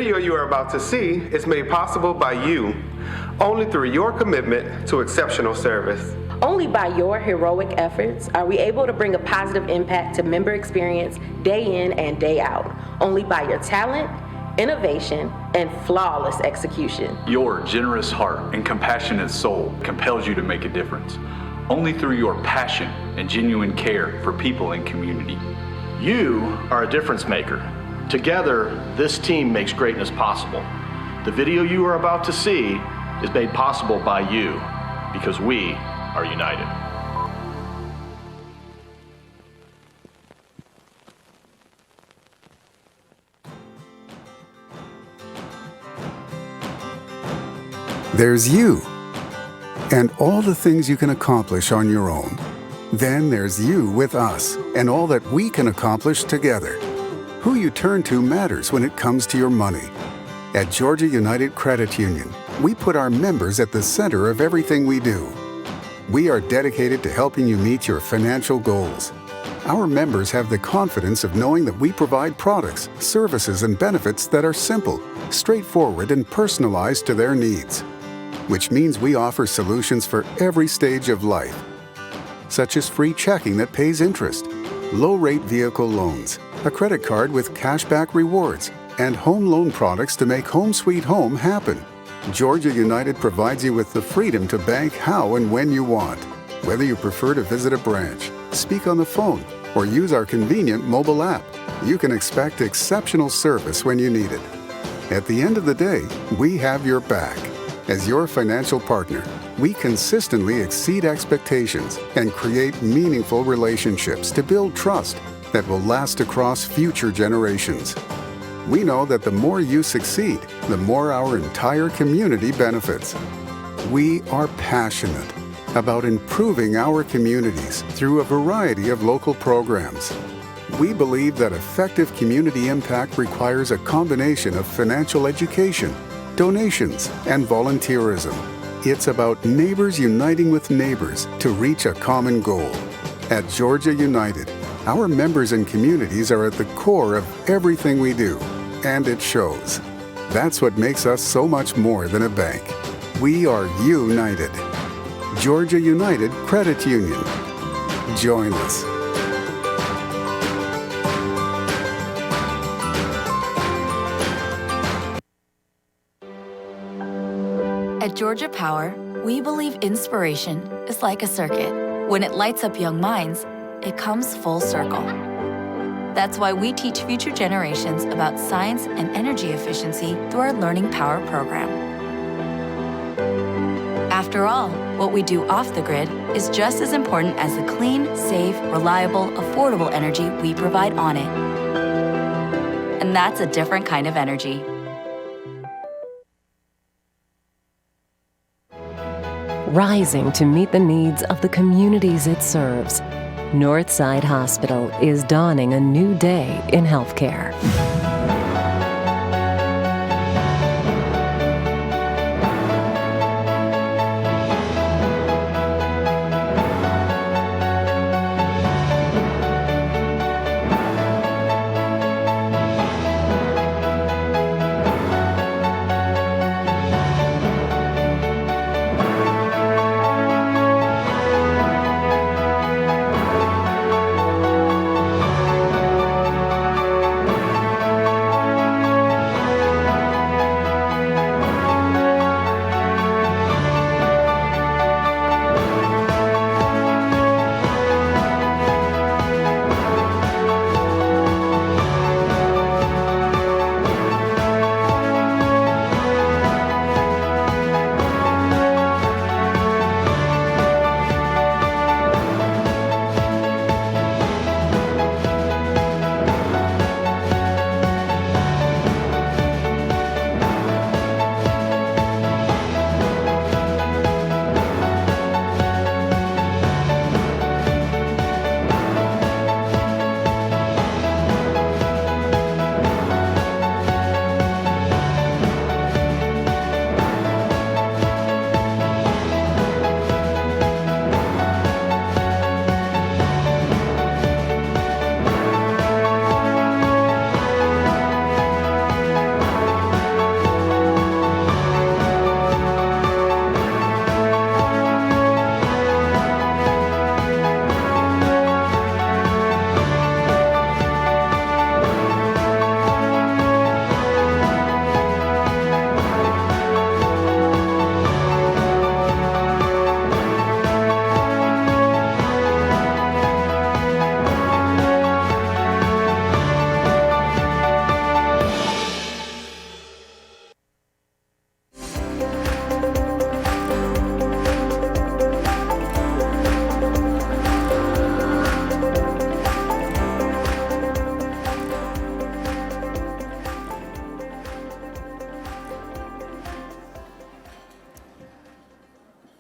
video you are about to see is made possible by you, only through your commitment to exceptional service. Only by your heroic efforts are we able to bring a positive impact to member experience day in and day out. Only by your talent, innovation, and flawless execution. Your generous heart and compassionate soul compels you to make a difference. Only through your passion and genuine care for people and community. You are a difference maker. Together, this team makes greatness possible. The video you are about to see is made possible by you because we are united. There's you, and all the things you can accomplish on your own. Then there's you with us, and all that we can accomplish together. Who you turn to matters when it comes to your money. At Georgia United Credit Union, we put our members at the center of everything we do. We are dedicated to helping you meet your financial goals. Our members have the confidence of knowing that we provide products, services, and benefits that are simple, straightforward, and personalized to their needs, which means we offer solutions for every stage of life, such as free checking that pays interest, low-rate vehicle loans, a credit card with cashback rewards, and home loan products to make Home Sweet Home happen. Georgia United provides you with the freedom to bank how and when you want. Whether you prefer to visit a branch, speak on the phone, or use our convenient mobile app, you can expect exceptional service when you need it. At the end of the day, we have your back. As your financial partner, we consistently exceed expectations and create meaningful relationships to build trust that will last across future generations. We know that the more you succeed, the more our entire community benefits. We are passionate about improving our communities through a variety of local programs. We believe that effective community impact requires a combination of financial education, donations, and volunteerism. It's about neighbors uniting with neighbors to reach a common goal. At Georgia United, our members and communities are at the core of everything we do, and it shows. That's what makes us so much more than a bank. We are united. Georgia United Credit Union. Join us. At Georgia Power, we believe inspiration is like a circuit. When it lights up young minds, it comes full circle. That's why we teach future generations about science and energy efficiency through our Learning Power program. After all, what we do off the grid is just as important as the clean, safe, reliable, affordable energy we provide on it. And that's a different kind of energy. Rising to meet the needs of the communities it serves, Northside Hospital is dawning a new day in healthcare.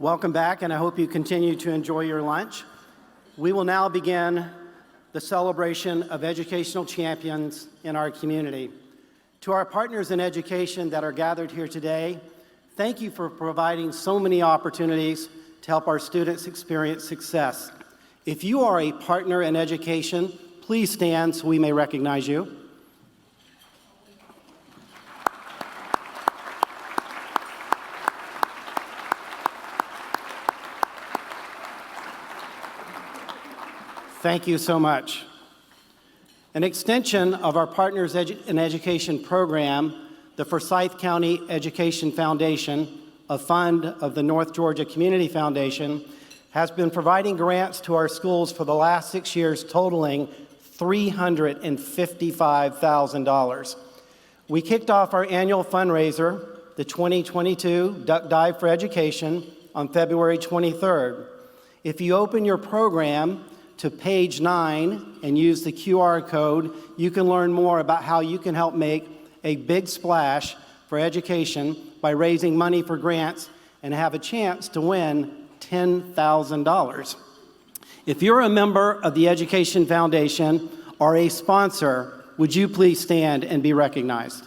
Welcome back, and I hope you continue to enjoy your lunch. We will now begin the celebration of educational champions in our community. To our partners in education that are gathered here today, thank you for providing so many opportunities to help our students experience success. If you are a partner in education, please stand so we may recognize you. Thank you so much. An extension of our Partners in Education program, the Forsyth County Education Foundation, a fund of the North Georgia Community Foundation, has been providing grants to our schools for the last 6 years, totaling $355,000. We kicked off our annual fundraiser, the 2022 Duck Dive for Education, on February 23rd. If you open your program to page 9 and use the QR code, you can learn more about how you can help make a big splash for education by raising money for grants and have a chance to win $10,000. If you're a member of the Education Foundation or a sponsor, would you please stand and be recognized?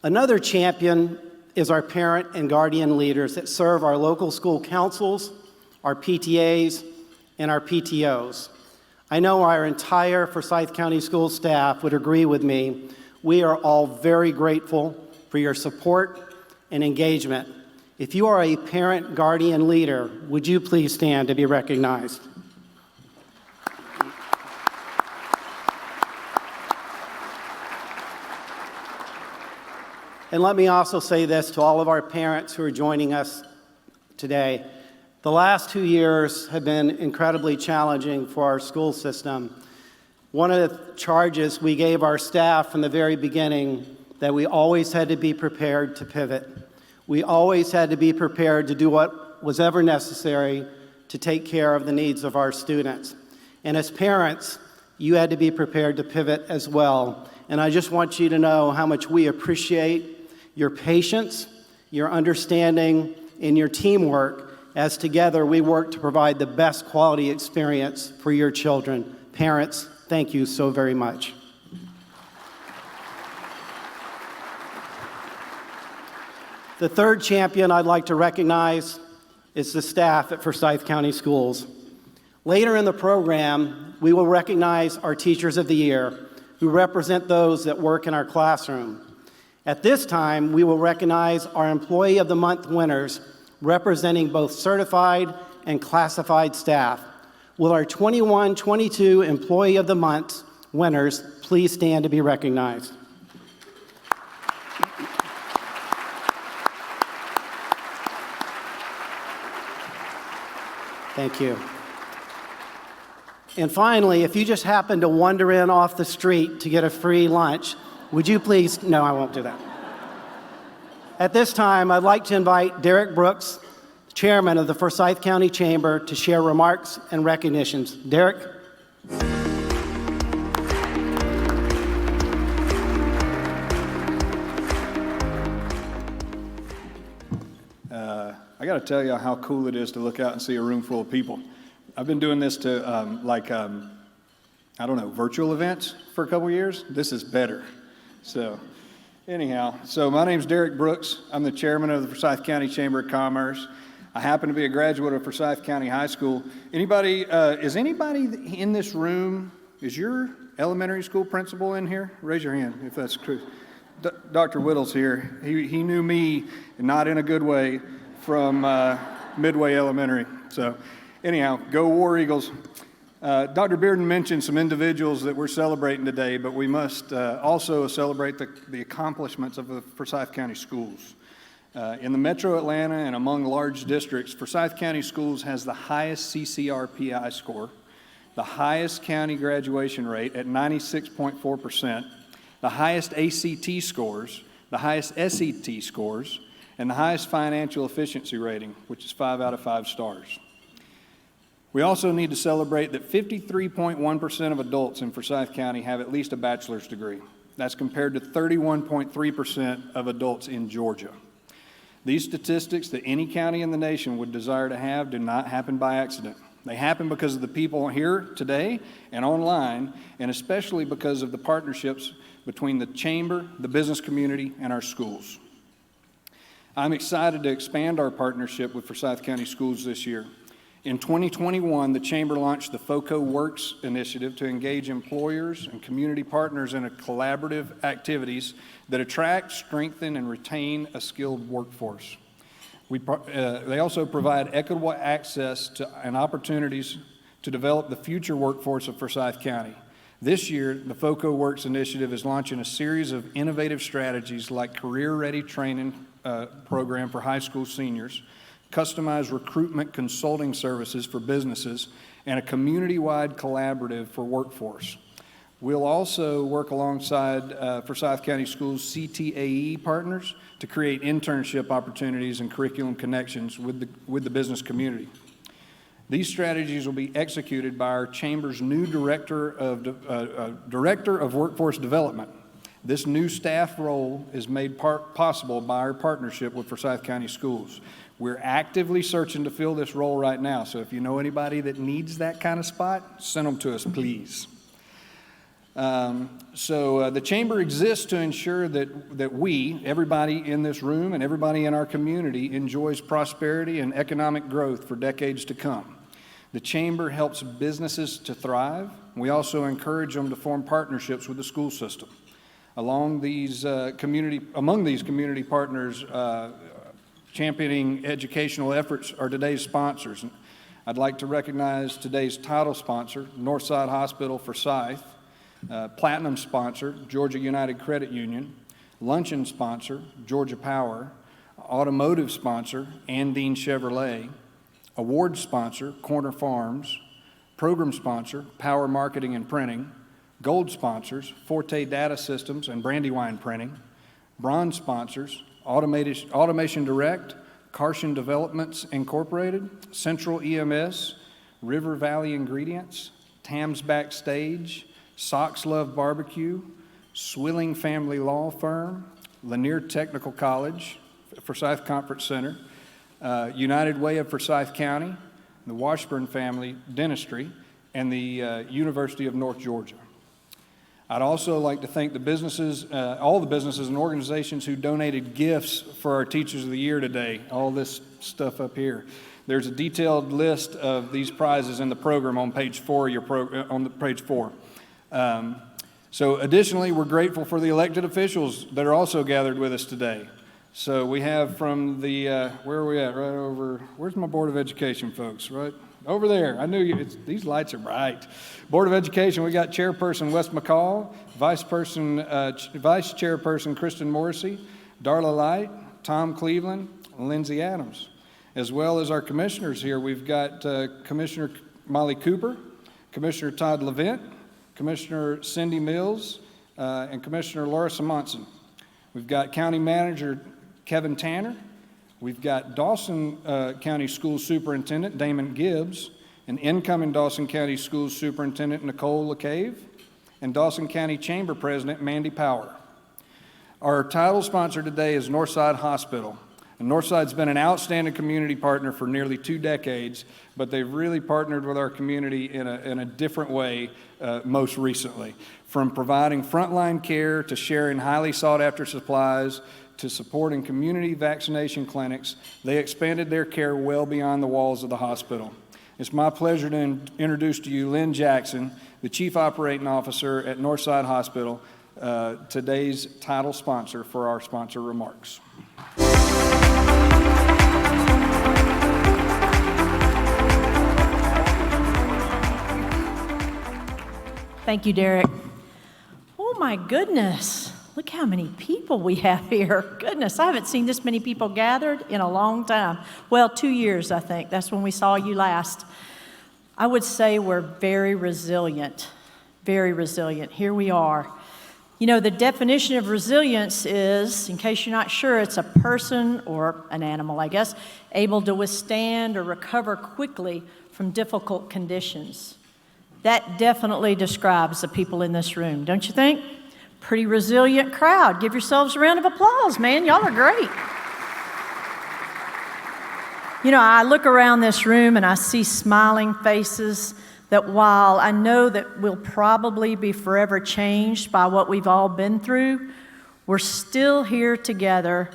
Another champion is our parent and guardian leaders that serve our local school councils, our PTAs, and our PTOs. I know our entire Forsyth County School staff would agree with me. We are all very grateful for your support and engagement. If you are a parent, guardian, leader, would you please stand to be recognized? And let me also say this to all of our parents who are joining us today. The last 2 years have been incredibly challenging for our school system. One of the charges we gave our staff from the very beginning that we always had to be prepared to pivot. We always had to be prepared to do what was ever necessary to take care of the needs of our students. And as parents, you had to be prepared to pivot as well. And I just want you to know how much we appreciate your patience, your understanding, and your teamwork as together we work to provide the best quality experience for your children. Parents, thank you so very much. The third champion I'd like to recognize is the staff at Forsyth County Schools. Later in the program, we will recognize our Teachers of the Year, who represent those that work in our classroom. At this time, we will recognize our Employee of the Month winners, representing both certified and classified staff. Will our 21-22 Employee of the Month winners please stand to be recognized? Thank you. And finally, if you just happen to wander in off the street to get a free lunch, would you please, no, I won't do that. At this time, I'd like to invite Derek Brooks, Chairman of the Forsyth County Chamber, to share remarks and recognitions. Derek? I got to tell you how cool it is to look out and see a room full of people. I've been doing this to, virtual events for a couple years. This is better. So anyhow, my name's Derek Brooks. I'm the chairman of the Forsyth County Chamber of Commerce. I happen to be a graduate of Forsyth County High School. Is anybody in this room, is your elementary school principal in here? Raise your hand if that's true. Dr. Whittle's here. He knew me, not in a good way, from Midway Elementary. So anyhow, go War Eagles. Dr. Bearden mentioned some individuals that we're celebrating today, but we must also celebrate the accomplishments of the Forsyth County Schools. In the Metro Atlanta and among large districts, Forsyth County Schools has the highest CCRPI score, the highest county graduation rate at 96.4%, the highest ACT scores, the highest SET scores, and the highest financial efficiency rating, which is 5 out of 5 stars. We also need to celebrate that 53.1% of adults in Forsyth County have at least a bachelor's degree. That's compared to 31.3% of adults in Georgia. These statistics that any county in the nation would desire to have do not happen by accident. They happen because of the people here today and online, and especially because of the partnerships between the Chamber, the business community, and our schools. I'm excited to expand our partnership with Forsyth County Schools this year. In 2021, the Chamber launched the FOCO Works initiative to engage employers and community partners in collaborative activities that attract, strengthen, and retain a skilled workforce. They also provide equitable access to and opportunities to develop the future workforce of Forsyth County. This year, the FOCO Works initiative is launching a series of innovative strategies like career-ready training program for high school seniors, customized recruitment consulting services for businesses, and a community-wide collaborative for workforce. We'll also work alongside Forsyth County Schools CTAE partners to create internship opportunities and curriculum connections with the business community. These strategies will be executed by our Chamber's new Director of Workforce Development. This new staff role is made possible by our partnership with Forsyth County Schools. We're actively searching to fill this role right now, so if you know anybody that needs that kind of spot, send them to us, please. The Chamber exists to ensure that we, everybody in this room and everybody in our community, enjoys prosperity and economic growth for decades to come. The Chamber helps businesses to thrive. We also encourage them to form partnerships with the school system. Among these community partners, championing educational efforts are today's sponsors. I'd like to recognize today's title sponsor, Northside Hospital Forsyth, platinum sponsor, Georgia United Credit Union, luncheon sponsor, Georgia Power, automotive sponsor, Andine Chevrolet, award sponsor, Corner Farms, program sponsor, Power Marketing and Printing, gold sponsors, Forte Data Systems and Brandywine Printing, bronze sponsors, Automation Direct, Carson Developments Incorporated, Central EMS, River Valley Ingredients, Tam's Backstage, Sox Love Barbecue, Swilling Family Law Firm, Lanier Technical College, Forsyth Conference Center, United Way of Forsyth County, the Washburn Family Dentistry, and the University of North Georgia. I'd also like to thank the businesses, all the businesses and organizations who donated gifts for our Teachers of the Year today, all this stuff up here. There's a detailed list of these prizes in the program on page 4 of your page 4. So additionally, we're grateful for the elected officials that are also gathered with us today. So we have from the, where are we at? Right over, where's my Board of Education folks? Right over there. I knew you, these lights are bright. Board of Education, we got Chairperson Wes McCall, Vice Chairperson Kristen Morrissey, Darla Light, Tom Cleveland, and Lindsay Adams. As well as our commissioners here, we've got Commissioner Molly Cooper, Commissioner Todd Levent, Commissioner Cindy Mills, and Commissioner Laura Simonson. We've got County Manager Kevin Tanner. We've got Dawson County School Superintendent Damon Gibbs, and incoming Dawson County School Superintendent Nicole LeCave, and Dawson County Chamber President Mandy Power. Our title sponsor today is Northside Hospital. And Northside's been an outstanding community partner for nearly 2 decades, but they've really partnered with our community in a different way most recently. From providing frontline care to sharing highly sought-after supplies to supporting community vaccination clinics, they expanded their care well beyond the walls of the hospital. It's my pleasure to introduce to you Lynn Jackson, the Chief Operating Officer at Northside Hospital, today's title sponsor for our sponsor remarks. Thank you, Derek. Oh my goodness, look how many people we have here. Goodness, I haven't seen this many people gathered in a long time. Well, 2 years, I think. That's when we saw you last. I would say we're very resilient, very resilient. Here we are. You know, the definition of resilience is, in case you're not sure, it's a person or an animal, I guess, able to withstand or recover quickly from difficult conditions. That definitely describes the people in this room, don't you think? Pretty resilient crowd. Give yourselves a round of applause, man. Y'all are great. You know, I look around this room and I see smiling faces that while I know that we'll probably be forever changed by what we've all been through, we're still here together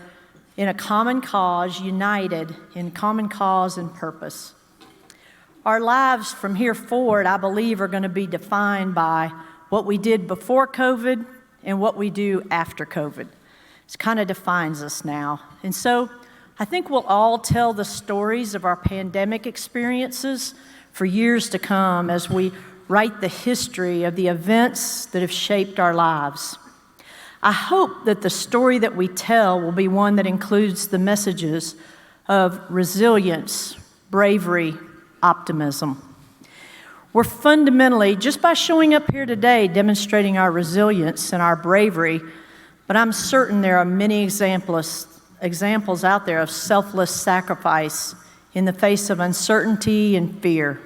in a common cause, united in common cause and purpose. Our lives from here forward, I believe, are going to be defined by what we did before COVID and what we do after COVID. It kind of defines us now. And so I think we'll all tell the stories of our pandemic experiences for years to come as we write the history of the events that have shaped our lives. I hope that the story that we tell will be one that includes the messages of resilience, bravery, optimism. We're fundamentally, just by showing up here today, demonstrating our resilience and our bravery, but I'm certain there are many examples out there of selfless sacrifice in the face of uncertainty and fear.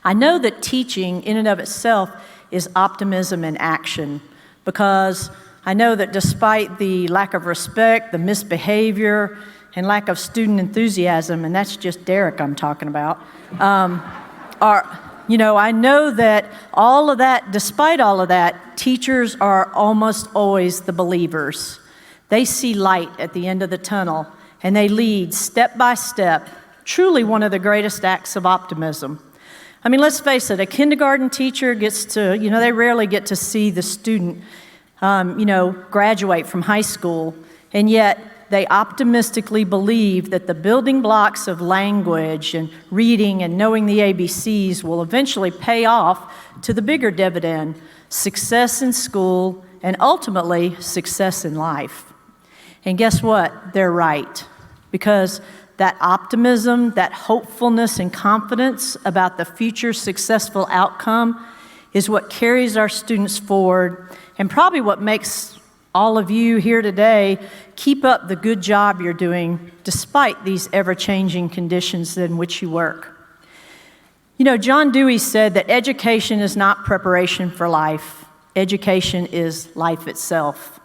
I know that teaching in and of itself is optimism in action, because I know that despite the lack of respect, the misbehavior, and lack of student enthusiasm, and that's just Derek I'm talking about, I know that all of that, despite all of that, teachers are almost always the believers. They see light at the end of the tunnel, and they lead step by step, truly one of the greatest acts of optimism. I mean, let's face it, a kindergarten teacher gets to, they rarely get to see the student, graduate from high school, and yet they optimistically believe that the building blocks of language and reading and knowing the ABCs will eventually pay off to the bigger dividend, success in school, and ultimately success in life. And guess what? They're right, because that optimism, that hopefulness and confidence about the future successful outcome is what carries our students forward, and probably what makes all of you here today keep up the good job you're doing despite these ever-changing conditions in which you work. John Dewey said that education is not preparation for life. Education is life itself.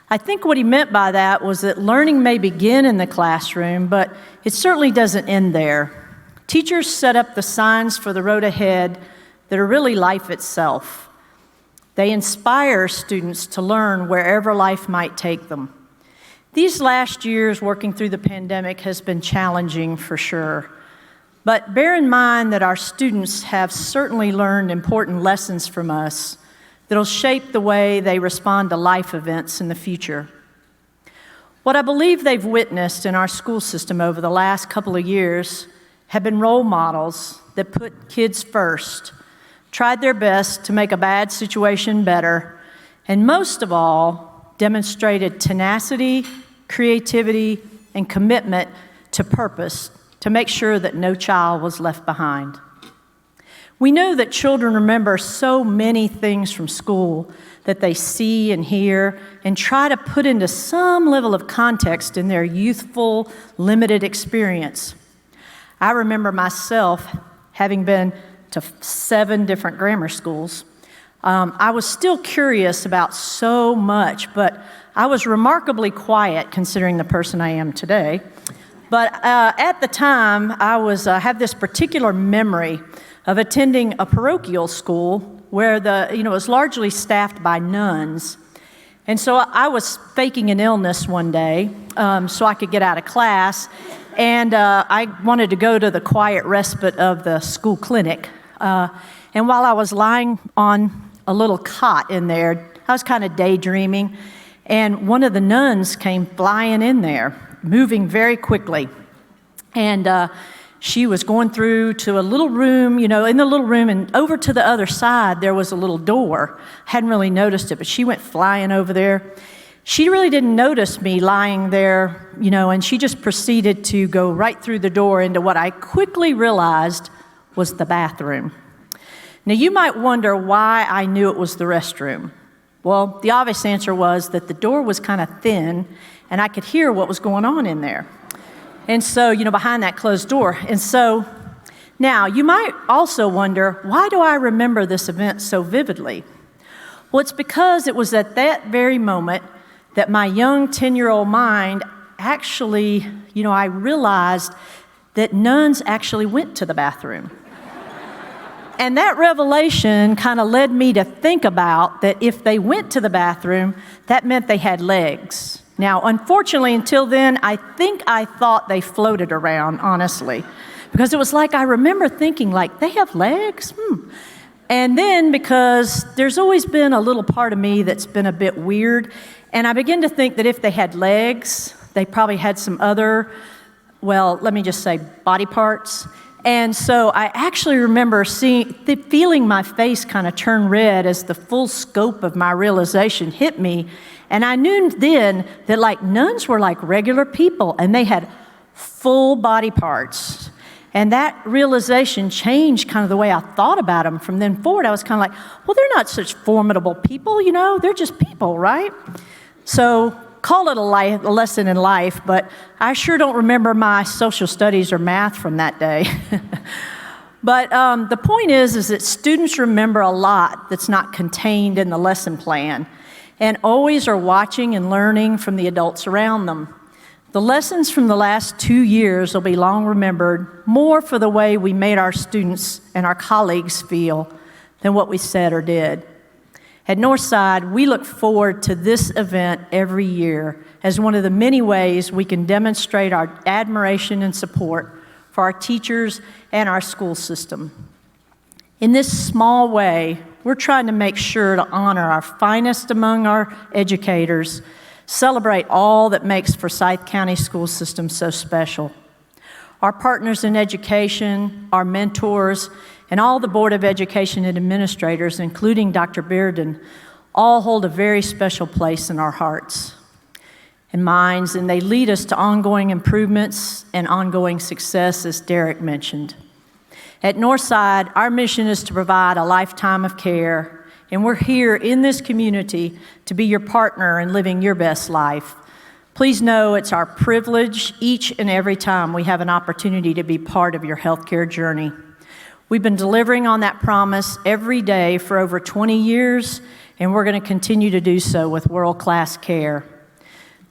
I think what he meant by that was that learning may begin in the classroom, but it certainly doesn't end there. Teachers set up the signs for the road ahead that are really life itself. They inspire students to learn wherever life might take them. These last years working through the pandemic has been challenging for sure. But bear in mind that our students have certainly learned important lessons from us that'll shape the way they respond to life events in the future. What I believe they've witnessed in our school system over the last couple of years have been role models that put kids first, tried their best to make a bad situation better, and most of all, demonstrated tenacity, creativity, and commitment to purpose to make sure that no child was left behind. We know that children remember so many things from school that they see and hear and try to put into some level of context in their youthful, limited experience. I remember myself having been to 7 different grammar schools. I was still curious about so much, but I was remarkably quiet considering the person I am today. But at the time, I had this particular memory of attending a parochial school where it was largely staffed by nuns. And so I was faking an illness one day so I could get out of class, and I wanted to go to the quiet respite of the school clinic. And while I was lying on a little cot in there, I was kind of daydreaming, and one of the nuns came flying in there, moving very quickly. And she was going through to a little room, in the little room, and over to the other side, there was a little door. Hadn't really noticed it, but she went flying over there. She really didn't notice me lying there, and she just proceeded to go right through the door into what I quickly realized was the bathroom. Now, you might wonder why I knew it was the restroom. Well, the obvious answer was that the door was kind of thin, and I could hear what was going on in there. And so, behind that closed door. And so Now, you might also wonder, why do I remember this event so vividly? Well, it's because it was at that very moment that my young 10-year-old mind actually, I realized that nuns actually went to the bathroom. And that revelation kind of led me to think about that if they went to the bathroom, that meant they had legs. Now, unfortunately, until then, I think I thought they floated around, honestly, because it was like I remember thinking, like, they have legs? And then, because there's always been a little part of me that's been a bit weird, and I began to think that if they had legs, they probably had some other, well, let me just say, body parts. And so I actually remember feeling my face kind of turn red as the full scope of my realization hit me. And I knew then that like nuns were like regular people and they had full body parts. And that realization changed kind of the way I thought about them. From then forward, I was kind of like, well, they're not such formidable people, they're just people, right? So call it a lesson in life, but I sure don't remember my social studies or math from that day. But the point is that students remember a lot that's not contained in the lesson plan and always are watching and learning from the adults around them. The lessons from the last 2 years will be long remembered, more for the way we made our students and our colleagues feel than what we said or did. At Northside, we look forward to this event every year as one of the many ways we can demonstrate our admiration and support for our teachers and our school system. In this small way, we're trying to make sure to honor our finest among our educators, celebrate all that makes Forsyth County school system so special. Our partners in education, our mentors, and all the Board of Education and administrators, including Dr. Bearden, all hold a very special place in our hearts and minds, and they lead us to ongoing improvements and ongoing success, as Derek mentioned. At Northside, our mission is to provide a lifetime of care, and we're here in this community to be your partner in living your best life. Please know it's our privilege each and every time we have an opportunity to be part of your healthcare journey. We've been delivering on that promise every day for over 20 years, and we're going to continue to do so with world-class care.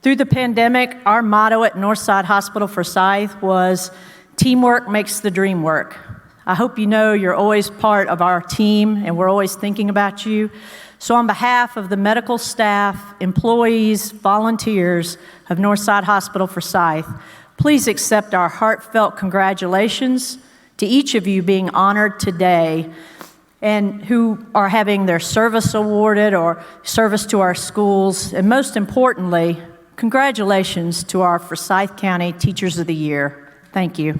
Through the pandemic, our motto at Northside Hospital Forsyth was, "Teamwork makes the dream work." I hope you know you're always part of our team, and we're always thinking about you. So on behalf of the medical staff, employees, volunteers of Northside Hospital Forsyth, please accept our heartfelt congratulations to each of you being honored today and who are having their service awarded or service to our schools. And most importantly, congratulations to our Forsyth County Teachers of the Year. Thank you.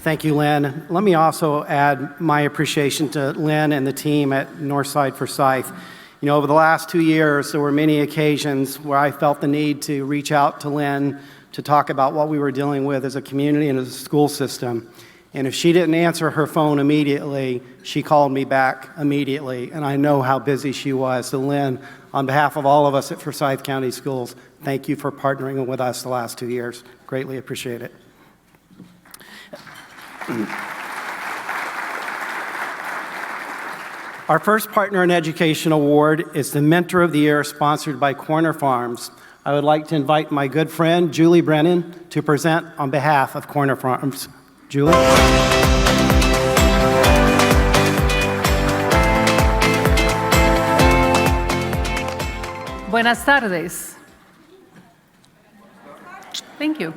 Thank you, Lynn. Let me also add my appreciation to Lynn and the team at Northside Forsyth. Over the last 2 years, there were many occasions where I felt the need to reach out to Lynn to talk about what we were dealing with as a community and as a school system. And if she didn't answer her phone immediately, she called me back immediately, and I know how busy she was. So Lynn, on behalf of all of us at Forsyth County Schools, thank you for partnering with us the last 2 years. Greatly appreciate it. Our first Partner in Education award is the Mentor of the Year, sponsored by Corner Farms. I would like to invite my good friend, Julie Brennan, to present on behalf of Corner Farms. Julie? Buenas tardes. Thank you.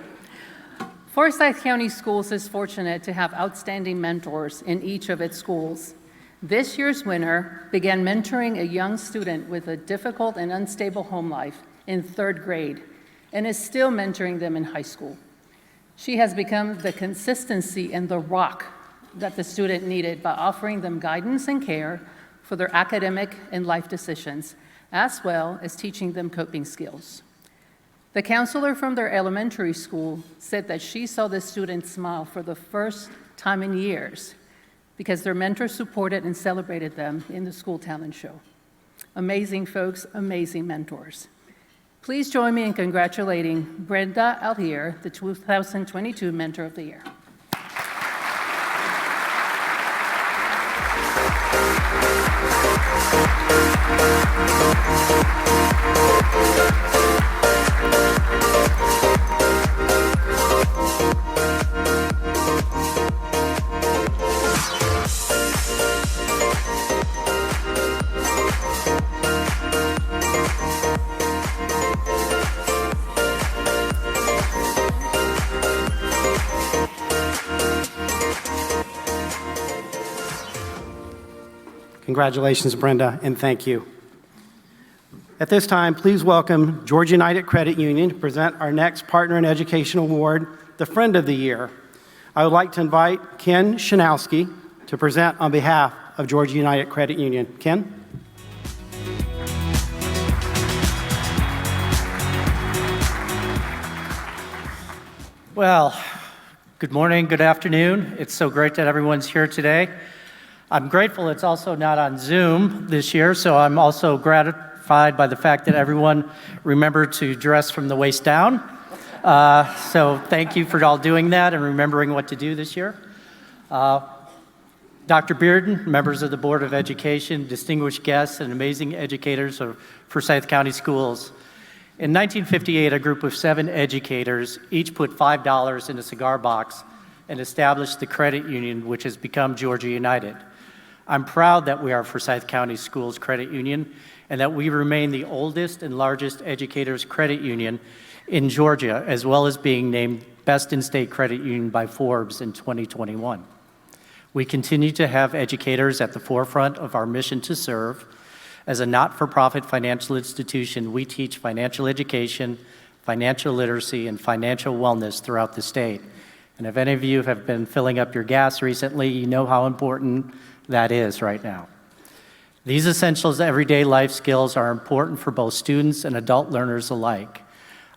Forsyth County Schools is fortunate to have outstanding mentors in each of its schools. This year's winner began mentoring a young student with a difficult and unstable home life in 3rd grade and is still mentoring them in high school. She has become the consistency and the rock that the student needed by offering them guidance and care for their academic and life decisions, as well as teaching them coping skills. The counselor from their elementary school said that she saw the student smile for the first time in years because their mentors supported and celebrated them in the school talent show. Amazing folks, amazing mentors. Please join me in congratulating Brenda Alhier, the 2022 Mentor of the Year. Congratulations, Brenda, and thank you. At this time, please welcome Georgia United Credit Union to present our next Partner in Education Award, the Friend of the Year. I would like to invite Ken Shanowski to present on behalf of Georgia United Credit Union. Ken? Well, good morning, good afternoon. It's so great that everyone's here today. I'm grateful it's also not on Zoom this year, so I'm also gratified by the fact that everyone remembered to dress from the waist down. So thank you for all doing that and remembering what to do this year. Dr. Bearden, members of the Board of Education, distinguished guests, and amazing educators of Forsyth County Schools. In 1958, a group of 7 educators each put $5 in a cigar box and established the credit union, which has become Georgia United. I'm proud that we are Forsyth County Schools Credit Union and that we remain the oldest and largest educators credit union in Georgia, as well as being named Best in State Credit Union by Forbes in 2021. We continue to have educators at the forefront of our mission to serve. As a not-for-profit financial institution, we teach financial education, financial literacy, and financial wellness throughout the state. And if any of you have been filling up your gas recently, you know how important that is right now. These essentials everyday life skills are important for both students and adult learners alike.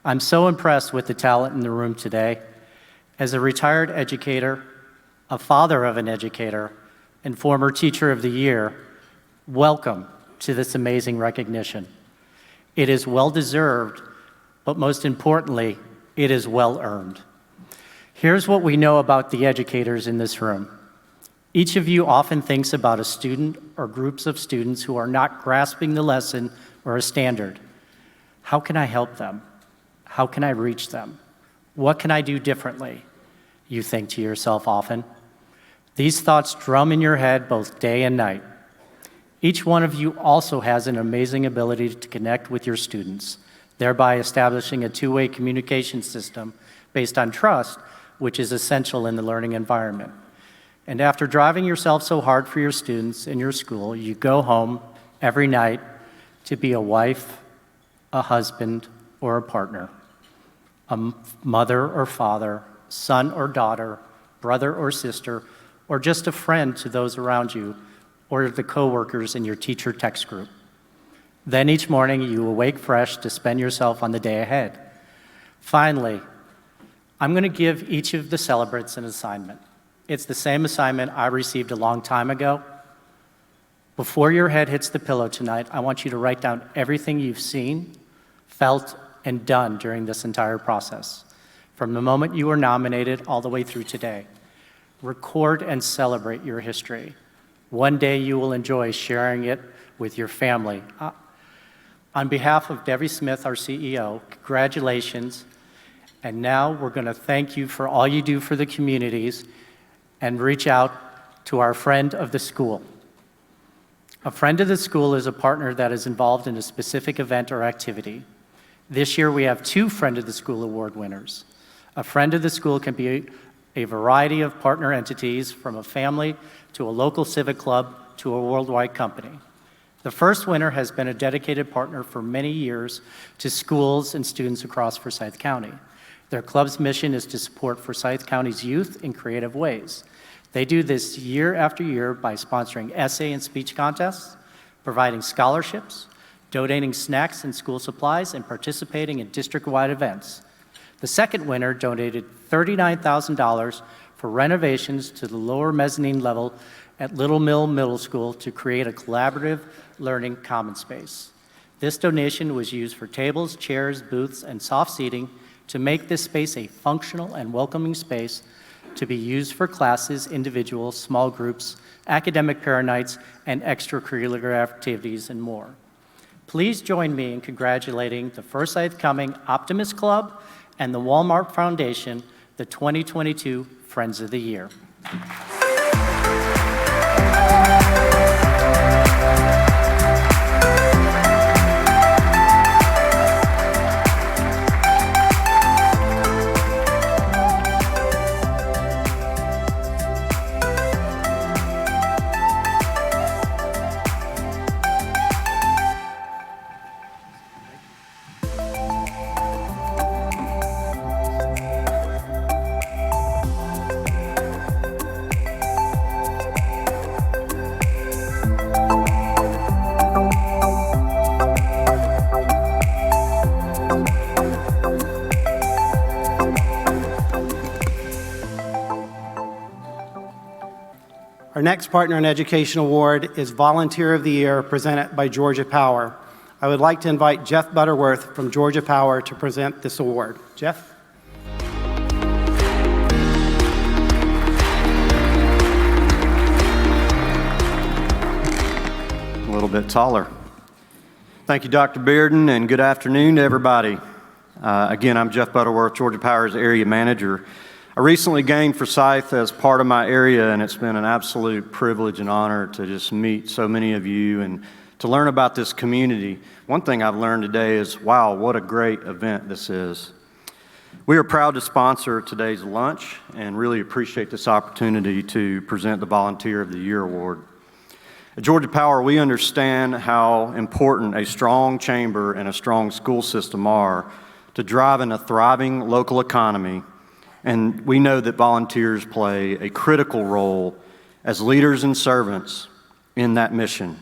I'm so impressed with the talent in the room today. As a retired educator, a father of an educator, and former Teacher of the Year, welcome to this amazing recognition. It is well-deserved, but most importantly, it is well-earned. Here's what we know about the educators in this room. Each of you often thinks about a student or groups of students who are not grasping the lesson or a standard. How can I help them? How can I reach them? What can I do differently? You think to yourself often. These thoughts drum in your head both day and night. Each one of you also has an amazing ability to connect with your students, thereby establishing a two-way communication system based on trust, which is essential in the learning environment. And after driving yourself so hard for your students in your school, you go home every night to be a wife, a husband, or a partner, a mother or father, son or daughter, brother or sister, or just a friend to those around you, or the coworkers in your teacher text group. Then each morning you awake fresh to spend yourself on the day ahead. Finally, I'm going to give each of the celebrants an assignment. It's the same assignment I received a long time ago. Before your head hits the pillow tonight, I want you to write down everything you've seen, felt, and done during this entire process, from the moment you were nominated all the way through today. Record and celebrate your history. One day you will enjoy sharing it with your family. On behalf of Debbie Smith, our CEO, congratulations. And now we're going to thank you for all you do for the communities and reach out to our friend of the school. A friend of the school is a partner that is involved in a specific event or activity. This year we have 2 Friend of the School award winners. A friend of the school can be a variety of partner entities, from a family to a local civic club to a worldwide company. The first winner has been a dedicated partner for many years to schools and students across Forsyth County. Their club's mission is to support Forsyth County's youth in creative ways. They do this year after year by sponsoring essay and speech contests, providing scholarships, donating snacks and school supplies, and participating in district-wide events. The second winner donated $39,000 for renovations to the lower mezzanine level at Little Mill Middle School to create a collaborative learning common space. This donation was used for tables, chairs, booths, and soft seating to make this space a functional and welcoming space to be used for classes, individuals, small groups, academic pair nights, and extracurricular activities, and more. Please join me in congratulating the Forsyth Coming Optimist Club and the Walmart Foundation, the 2022 Friends of the Year. Our next Partner in Education Award is Volunteer of the Year, presented by Georgia Power. I would like to invite Jeff Butterworth from Georgia Power to present this award. Jeff? A little bit taller. Thank you, Dr. Bearden, and good afternoon to everybody. Again, I'm Jeff Butterworth, Georgia Power's area manager. I recently gained Forsyth as part of my area, and it's been an absolute privilege and honor to just meet so many of you and to learn about this community. One thing I've learned today is, wow, what a great event this is. We are proud to sponsor today's lunch and really appreciate this opportunity to present the Volunteer of the Year Award. At Georgia Power, we understand how important a strong chamber and a strong school system are to driving a thriving local economy. And we know that volunteers play a critical role as leaders and servants in that mission.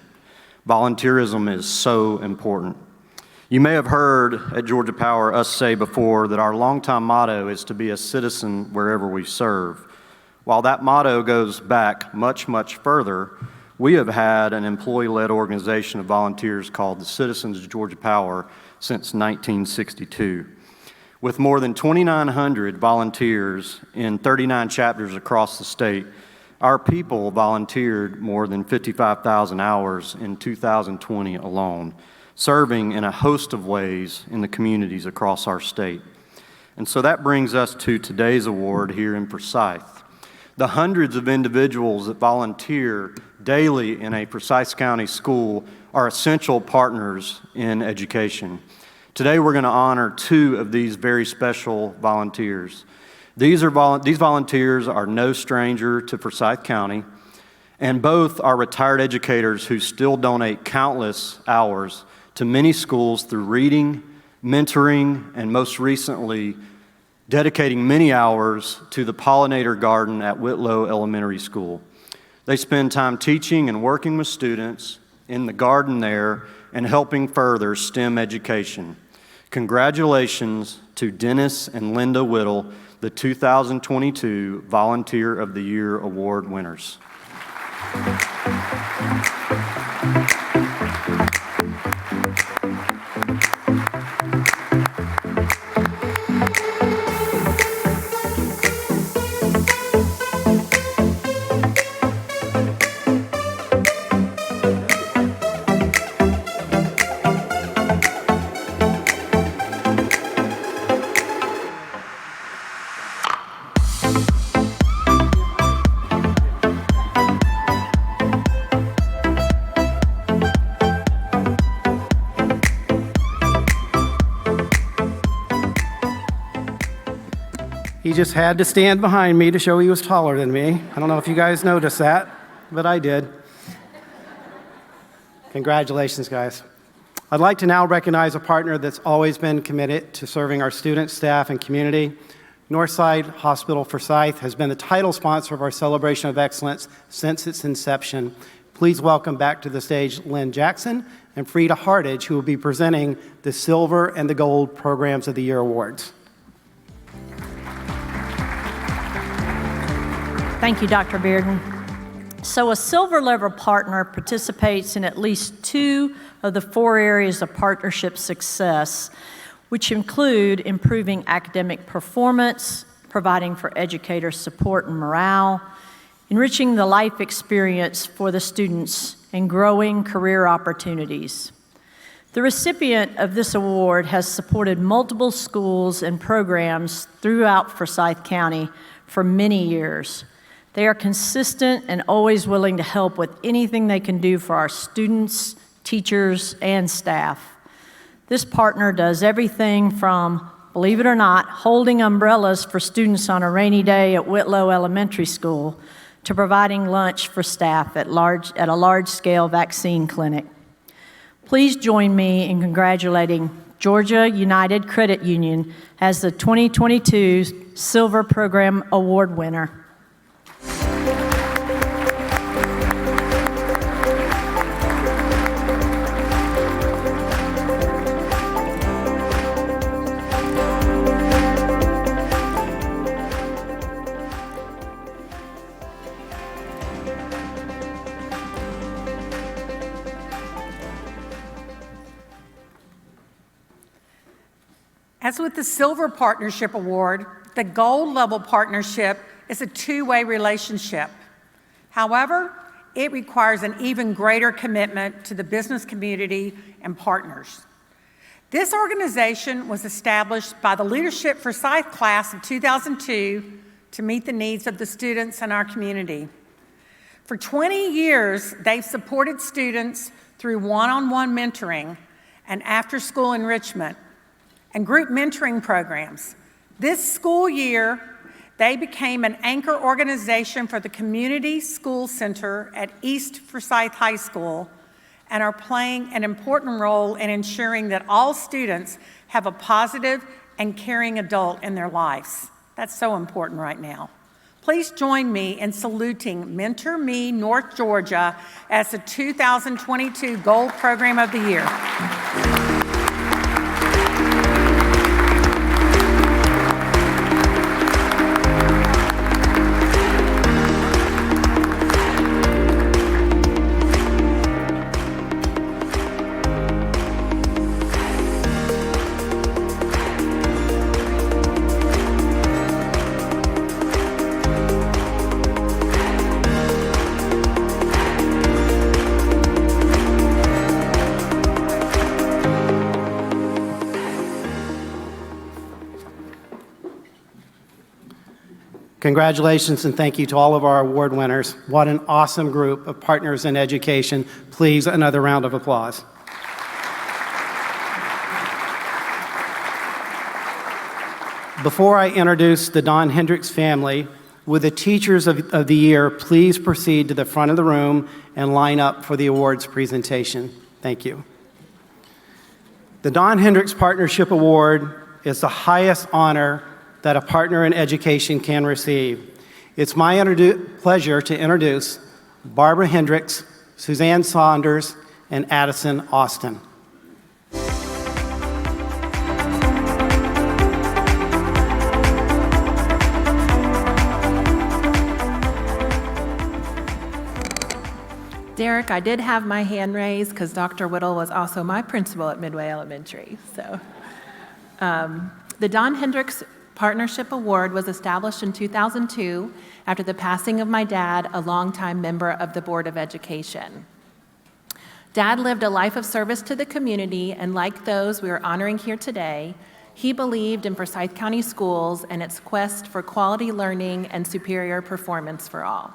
Volunteerism is so important. You may have heard at Georgia Power us say before that our longtime motto is to be a citizen wherever we serve. While that motto goes back much, much further, we have had an employee-led organization of volunteers called the Citizens of Georgia Power since 1962. With more than 2,900 volunteers in 39 chapters across the state, our people volunteered more than 55,000 hours in 2020 alone, serving in a host of ways in the communities across our state. And so that brings us to today's award here in Forsyth. The hundreds of individuals that volunteer daily in a Forsyth County school are essential partners in education. Today we're going to honor two of these very special volunteers. These volunteers are no stranger to Forsyth County, and both are retired educators who still donate countless hours to many schools through reading, mentoring, and most recently, dedicating many hours to the pollinator garden at Whitlow Elementary School. They spend time teaching and working with students in the garden there and helping further STEM education. Congratulations to Dennis and Linda Whittle, the 2022 Volunteer of the Year Award winners. He just had to stand behind me to show he was taller than me. I don't know if you guys noticed that, but I did. Congratulations, guys. I'd like to now recognize a partner that's always been committed to serving our students, staff, and community. Northside Hospital Forsyth has been the title sponsor of our Celebration of Excellence since its inception. Please welcome back to the stage Lynn Jackson and Frida Hartage, who will be presenting the Silver and the Gold Programs of the Year Awards. Thank you, Dr. Bearden. So a silver level partner participates in at least 2 of the 4 areas of partnership success, which include improving academic performance, providing for educator support and morale, enriching the life experience for the students, and growing career opportunities. The recipient of this award has supported multiple schools and programs throughout Forsyth County for many years. They are consistent and always willing to help with anything they can do for our students, teachers, and staff. This partner does everything from, believe it or not, holding umbrellas for students on a rainy day at Whitlow Elementary School to providing lunch for staff at a large-scale vaccine clinic. Please join me in congratulating Georgia United Credit Union as the 2022 Silver Program Award winner. As with the Silver Partnership Award, the Gold Level Partnership is a two-way relationship. However, it requires an even greater commitment to the business community and partners. This organization was established by the Leadership Forsyth class of 2002 to meet the needs of the students in our community. For 20 years, they've supported students through one-on-one mentoring and after-school enrichment and group mentoring programs. This school year, they became an anchor organization for the Community School Center at East Forsyth High School and are playing an important role in ensuring that all students have a positive and caring adult in their lives. That's so important right now. Please join me in saluting Mentor Me North Georgia as the 2022 Gold Program of the Year. Congratulations and thank you to all of our award winners. What an awesome group of partners in education. Please, another round of applause. Before I introduce the Don Hendricks family, would the Teachers of the Year please proceed to the front of the room and line up for the awards presentation? Thank you. The Don Hendricks Partnership Award is the highest honor that a partner in education can receive. It's my pleasure to introduce Barbara Hendricks, Suzanne Saunders, and Addison Austin. Derek, I did have my hand raised because Dr. Whittle was also my principal at Midway Elementary. So, the Don Hendricks Partnership Award was established in 2002 after the passing of my dad, a longtime member of the Board of Education. Dad lived a life of service to the community, and like those we are honoring here today, he believed in Forsyth County Schools and its quest for quality learning and superior performance for all.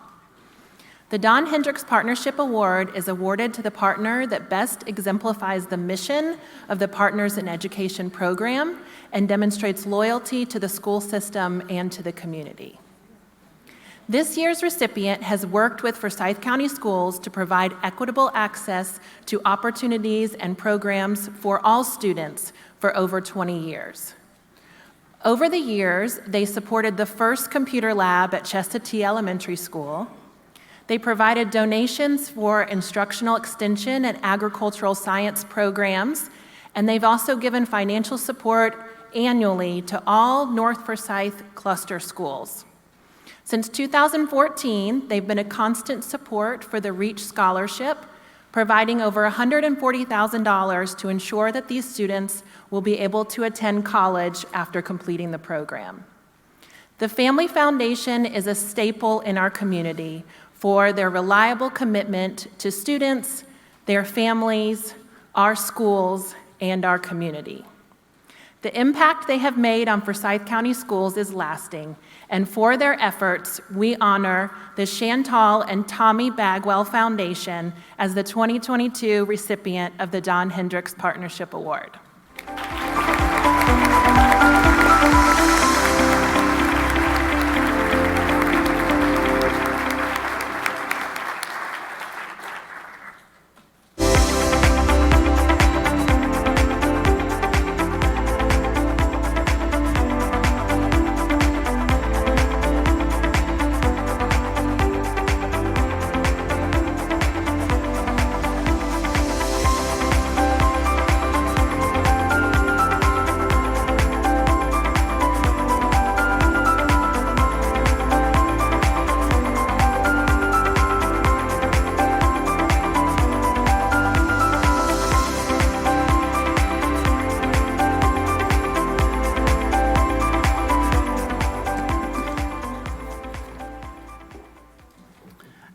The Don Hendricks Partnership Award is awarded to the partner that best exemplifies the mission of the Partners in Education program and demonstrates loyalty to the school system and to the community. This year's recipient has worked with Forsyth County Schools to provide equitable access to opportunities and programs for all students for over 20 years. Over the years, they supported the first computer lab at Chestatee Elementary School. They provided donations for instructional extension and agricultural science programs, and they've also given financial support annually to all North Forsyth cluster schools. Since 2014, they've been a constant support for the REACH Scholarship, providing over $140,000 to ensure that these students will be able to attend college after completing the program. The Family Foundation is a staple in our community for their reliable commitment to students, their families, our schools, and our community. The impact they have made on Forsyth County Schools is lasting, and for their efforts, we honor the Chantal and Tommy Bagwell Foundation as the 2022 recipient of the Don Hendricks Partnership Award.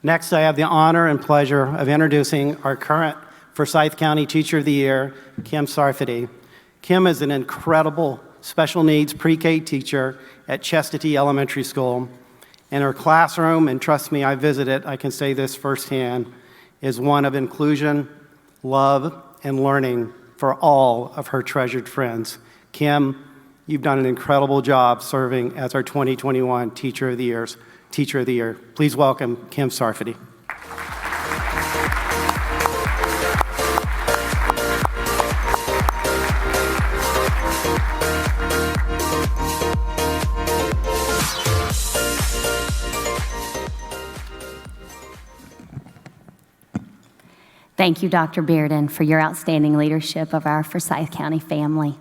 Next, I have the honor and pleasure of introducing our current Forsyth County Teacher of the Year, Kim Sarfati. Kim is an incredible special needs pre-K teacher at Chastity Elementary School. And her classroom, and trust me, I visit it, I can say this firsthand, is one of inclusion, love, and learning for all of her treasured friends. Kim, you've done an incredible job serving as our 2021 Teacher of the Year. Please welcome Kim Sarfati. Thank you, Dr. Bearden, for your outstanding leadership of our Forsyth County family.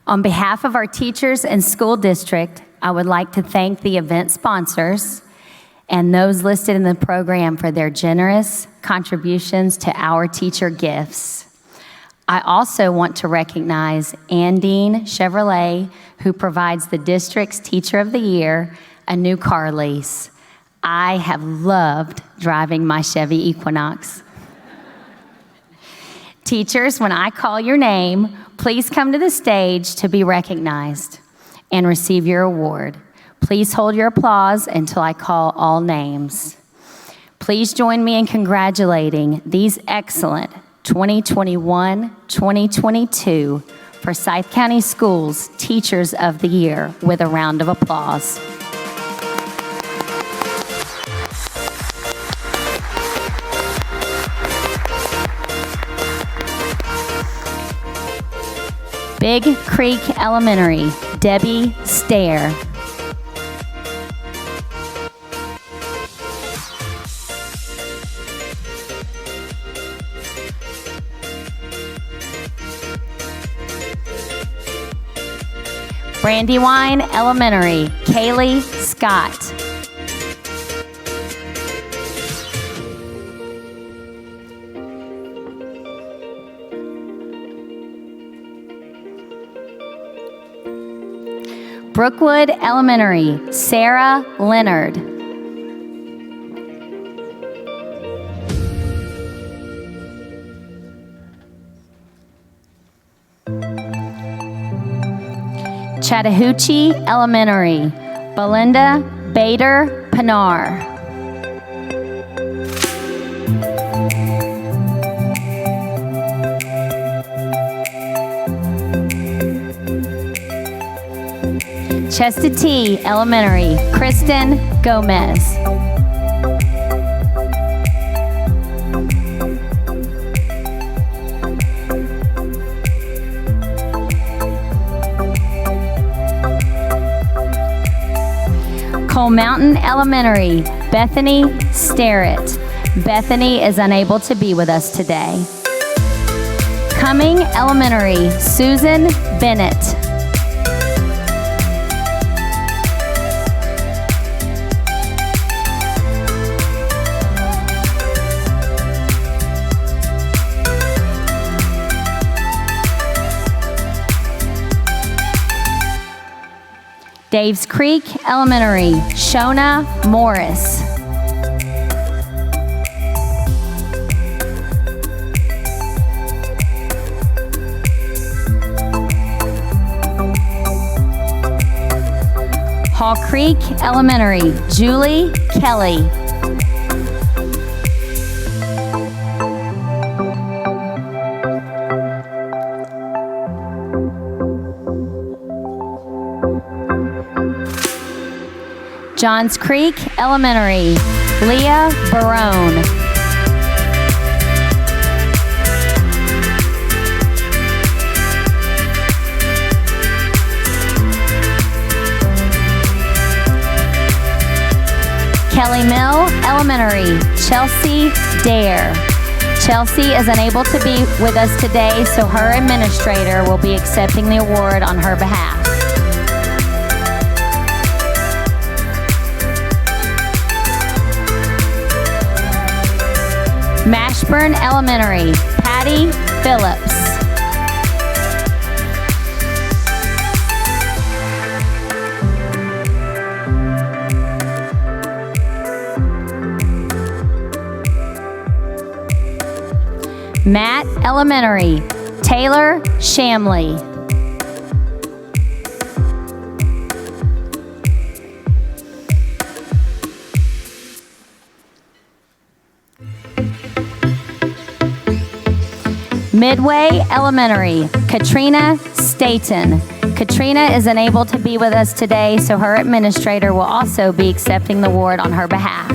On behalf of our teachers and school district, I would like to thank the event sponsors and those listed in the program for their generous contributions to our teacher gifts. I also want to recognize Andine Chevrolet, who provides the district's Teacher of the Year a new car lease. I have loved driving my Chevy Equinox. Teachers, when I call your name, please come to the stage to be recognized and receive your award. Please hold your applause until I call all names. Please join me in congratulating these excellent 2021-2022 Forsyth County Schools Teachers of the Year with a round of applause. Big Creek Elementary, Debbie Stair. Brandywine Elementary, Kaylee Scott. Brookwood Elementary, Sarah Leonard. Chattahoochee Elementary, Belinda Bader Pinar. Chestatee Elementary, Kristen Gomez. Cole Mountain Elementary, Bethany Starrett. Bethany is unable to be with us today. Cumming Elementary, Susan Bennett. Daves Creek Elementary, Shona Morris. Hall Creek Elementary, Julie Kelly. Johns Creek Elementary, Leah Barone. Kelly Mill Elementary, Chelsea Dare. Chelsea is unable to be with us today, so her administrator will be accepting the award on her behalf. Mashburn Elementary, Patty Phillips. Matt Elementary, Taylor Shamley. Midway Elementary, Katrina Staten. Katrina is unable to be with us today, so her administrator will also be accepting the award on her behalf.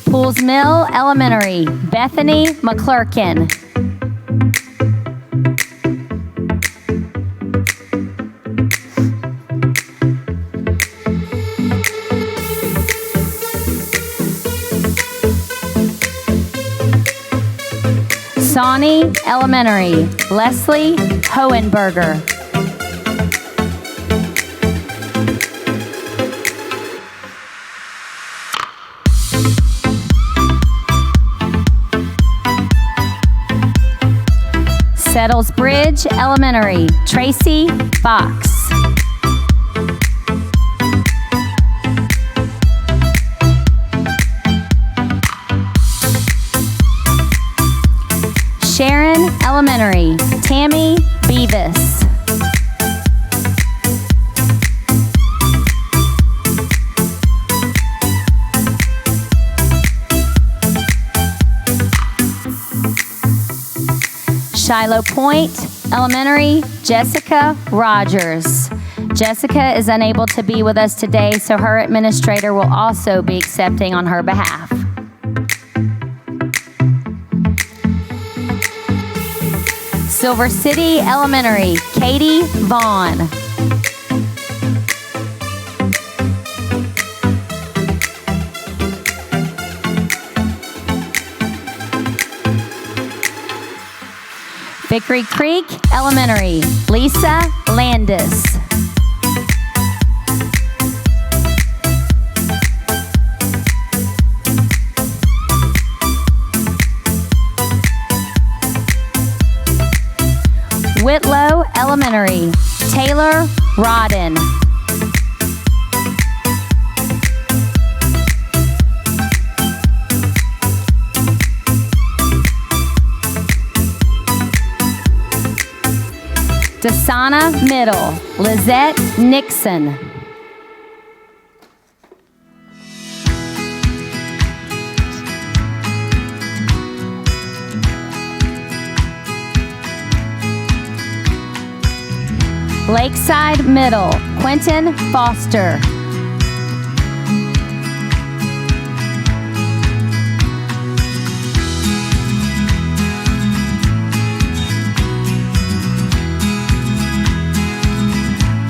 Pools Mill Elementary, Bethany McClurkin. Sawney Elementary, Leslie Hohenberger. Settles Bridge Elementary, Tracy Fox. Sharon Elementary, Tammy Beavis. Shiloh Point Elementary, Jessica Rogers. Jessica is unable to be with us today, so her administrator will also be accepting on her behalf. Silver City Elementary, Katie Vaughn. Vickery Creek Elementary, Lisa Landis. Whitlow Elementary, Taylor Rodden. Dasana Middle, Lizette Nixon. Lakeside Middle, Quentin Foster.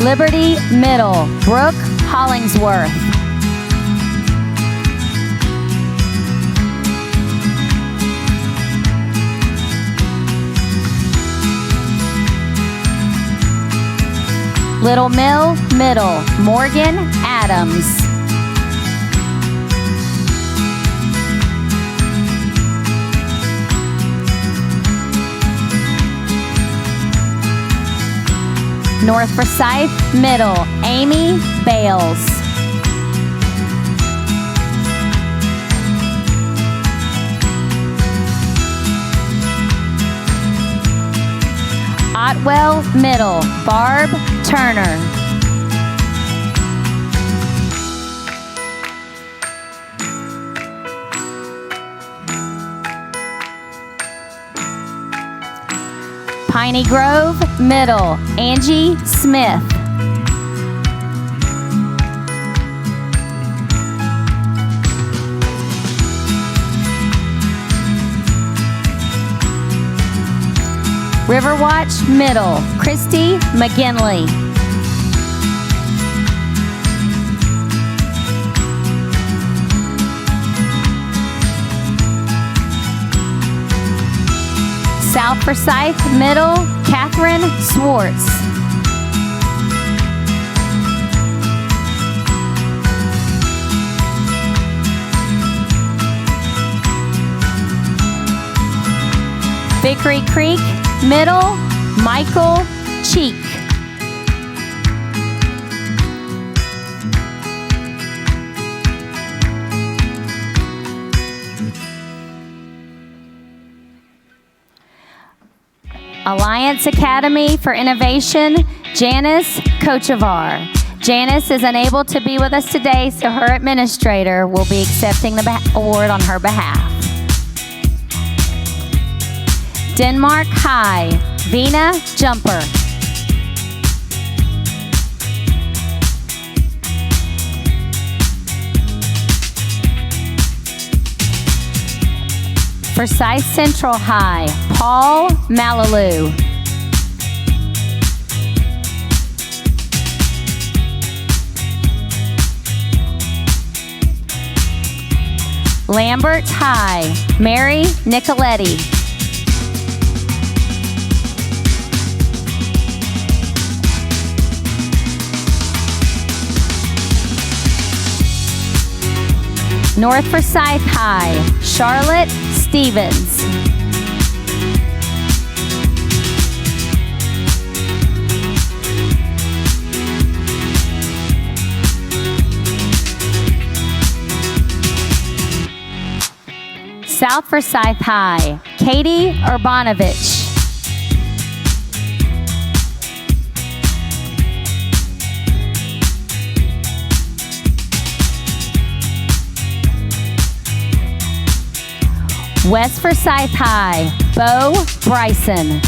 Liberty Middle, Brooke Hollingsworth. Little Mill Middle, Morgan Adams. North Forsyth Middle, Amy Bales. Otwell Middle, Barb Turner. Piney Grove Middle, Angie Smith. Riverwatch Middle, Christy McGinley. South Forsyth Middle, Catherine Swartz. Vickery Creek Middle, Michael Cheek. Alliance Academy for Innovation, Janice Kochevar. Janice is unable to be with us today, so her administrator will be accepting the award on her behalf. Denmark High, Vina Jumper. Forsyth Central High, Paul Malaloo. Lambert High, Mary Nicoletti. North Forsyth High, Charlotte Stevens. South Forsyth High, Katie Urbanovich. West Forsyth High, Bo Bryson.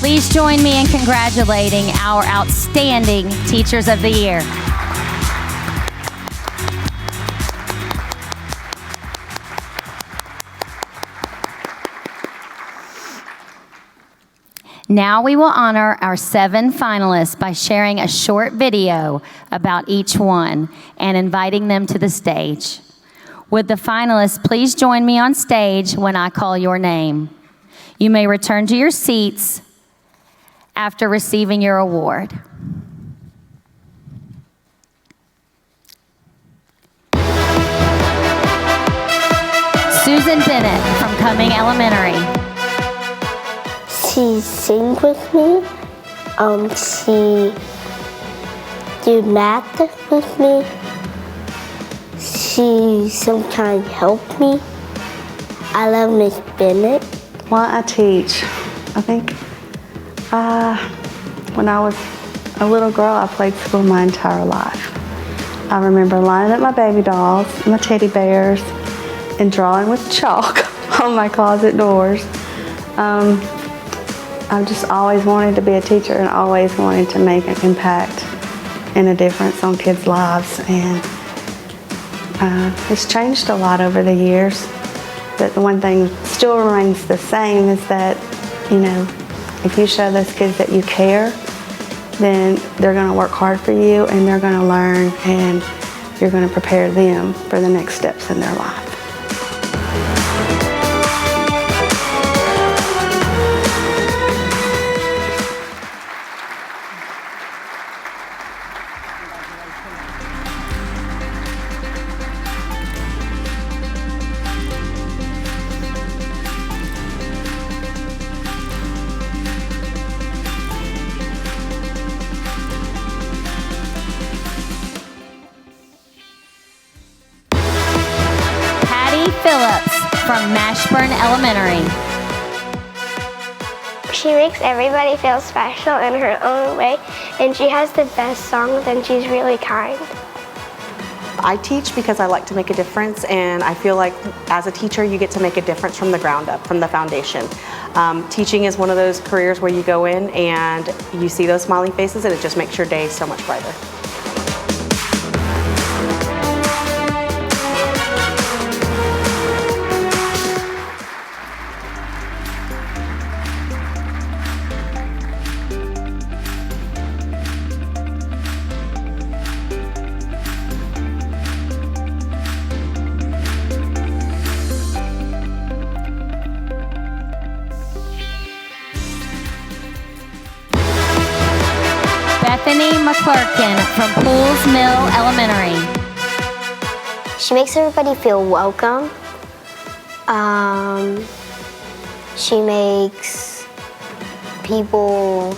Please join me in congratulating our outstanding Teachers of the Year. Now we will honor our 7 finalists by sharing a short video about each one and inviting them to the stage. Would the finalists please join me on stage when I call your name? You may return to your seats after receiving your award. Susan Bennett from Cumming Elementary. She sing with me. She do math with me. She sometimes help me. I love Miss Bennett. Why I teach? I think when I was a little girl, I played school my entire life. I remember lining up my baby dolls, my teddy bears, and drawing with chalk on my closet doors. I've just always wanted to be a teacher and always wanted to make an impact and a difference on kids' lives. And it's changed a lot over the years. But the one thing still remains the same is that, you know, if you show those kids that you care, then they're going to work hard for you and they're going to learn, and you're going to prepare them for the next steps in their life. from Mashburn Elementary. She makes everybody feel special in her own way, and she has the best songs, and she's really kind. I teach because I like to make a difference, and I feel like as a teacher you get to make a difference from the ground up, from the foundation. Teaching is one of those careers where you go in and you see those smiling faces and it just makes your day so much brighter. Bethany McClurkin from Pools Mill Elementary. She makes everybody feel welcome. She makes people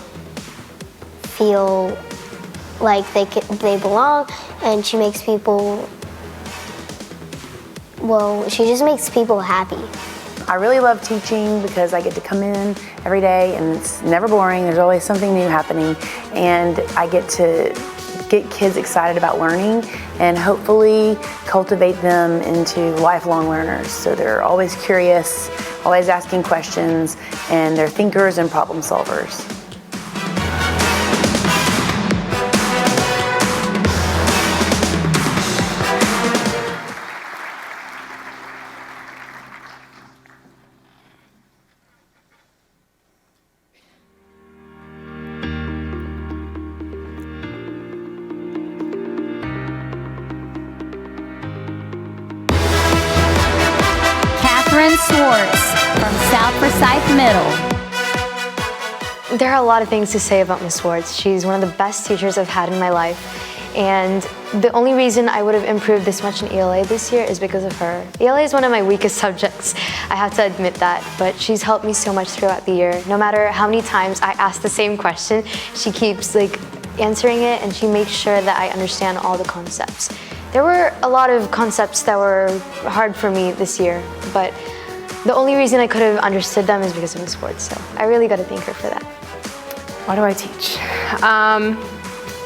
feel like they belong, and she makes people, well, she just makes people happy. I really love teaching because I get to come in every day and it's never boring. There's always something new happening, and I get to get kids excited about learning and hopefully cultivate them into lifelong learners. So they're always curious, always asking questions, and they're thinkers and problem solvers. Swartz from South Forsyth Middle. There are a lot of things to say about Miss Swartz. She's one of the best teachers I've had in my life. And the only reason I would have improved this much in ELA this year is because of her. ELA is one of my weakest subjects, I have to admit that, but she's helped me so much throughout the year. No matter how many times I ask the same question, she keeps answering it, and she makes sure that I understand all the concepts. There were a lot of concepts that were hard for me this year, but the only reason I could have understood them is because of Miss Swartz, so I really got to thank her for that. Why do I teach?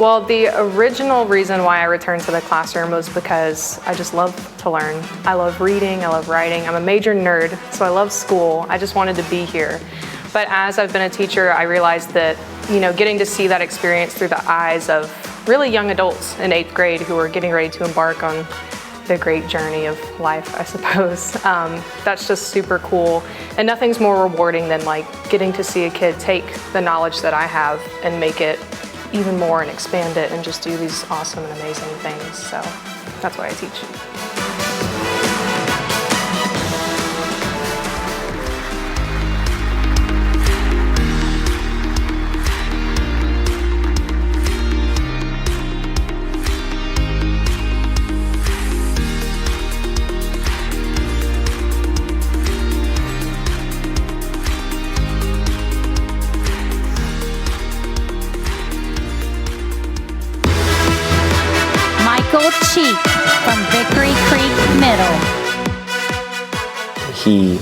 Well, the original reason why I returned to the classroom was because I just love to learn. I love reading, I love writing. I'm a major nerd, so I love school. I just wanted to be here. But as I've been a teacher, I realized that, getting to see that experience through the eyes of really young adults in 8th grade who are getting ready to embark on the great journey of life, I suppose. That's just super cool. And nothing's more rewarding than getting to see a kid take the knowledge that I have and make it even more and expand it and just do these awesome and amazing things. So that's why I teach. Cheek from Vickery Creek Middle. He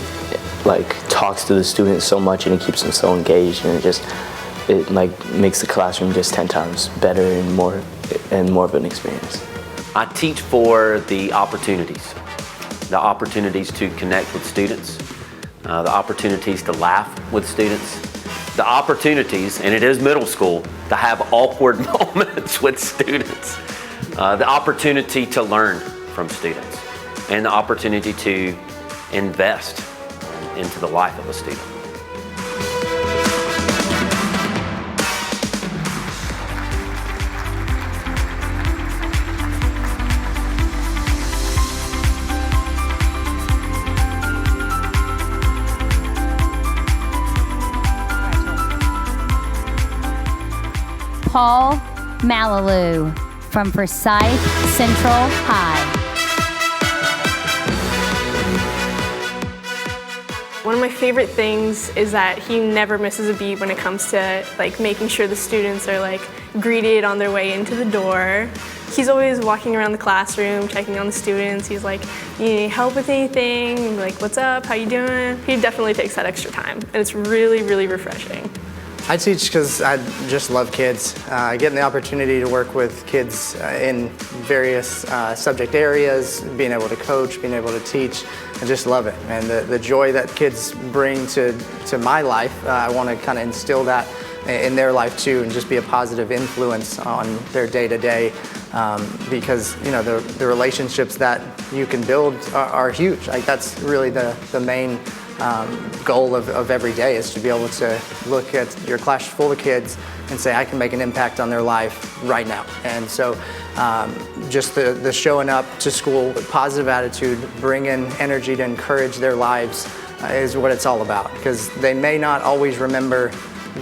talks to the students so much, and he keeps them so engaged, and it makes the classroom just 10 times better and more of an experience. I teach for the opportunities to connect with students, the opportunities to laugh with students, the opportunities, and it is middle school, to have awkward moments with students. The opportunity to learn from students, and the opportunity to invest into the life of a student. Paul Malaloo from Forsyth Central High. One of my favorite things is that he never misses a beat when it comes to making sure the students are greeted on their way into the door. He's always walking around the classroom, checking on the students. He's like, you need help with anything? I'm like, what's up? How you doing? He definitely takes that extra time, and it's really, really refreshing. I teach because I just love kids. Getting the opportunity to work with kids in various subject areas, being able to coach, being able to teach, I just love it. And the joy that kids bring to my life, I want to kind of instill that in their life too, and just be a positive influence on their day-to-day, because the relationships that you can build are huge. Like, that's really the main goal of every day, is to be able to look at your class full of kids and say, I can make an impact on their life right now. And so just the showing up to school with positive attitude, bringing energy to encourage their lives is what it's all about, because they may not always remember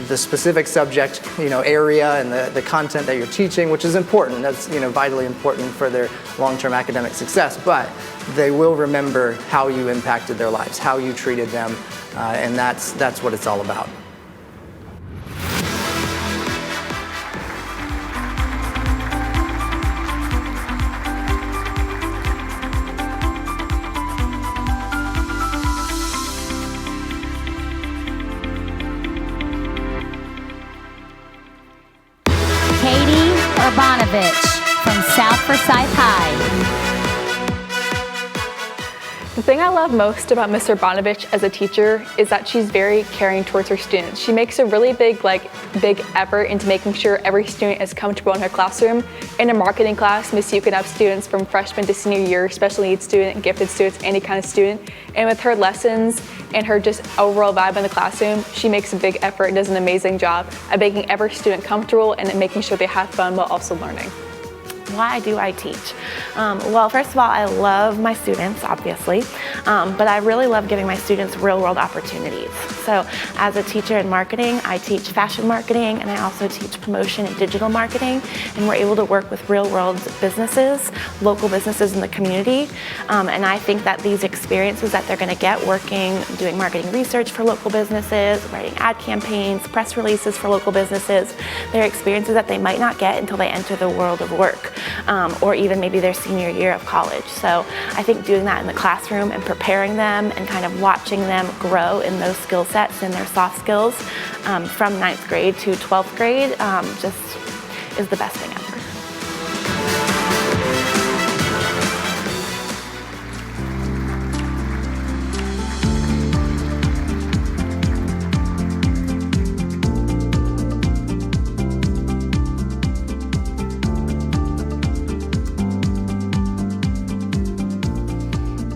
the specific subject, area and the content that you're teaching, which is important. That's, vitally important for their long-term academic success, but they will remember how you impacted their lives, how you treated them, and that's what it's all about. From South Forsyth High. The thing I love most about Ms. Urbanovich as a teacher is that she's very caring towards her students. She makes a really big effort into making sure every student is comfortable in her classroom. In a marketing class, Ms. Yu could have students from freshman to senior year, special needs student, gifted students, any kind of student. And with her lessons and her just overall vibe in the classroom, she makes a big effort and does an amazing job at making every student comfortable and making sure they have fun while also learning. Why do I teach? Well, first of all, I love my students, obviously, but I really love giving my students real-world opportunities. So as a teacher in marketing, I teach fashion marketing, and I also teach promotion and digital marketing, and we're able to work with real-world businesses, local businesses in the community, and I think that these experiences that they're going to get working, doing marketing research for local businesses, writing ad campaigns, press releases for local businesses, they're experiences that they might not get until they enter the world of work. Or even maybe their senior year of college. So I think doing that in the classroom and preparing them and kind of watching them grow in those skill sets and their soft skills from 9th grade to 12th grade just is the best thing ever.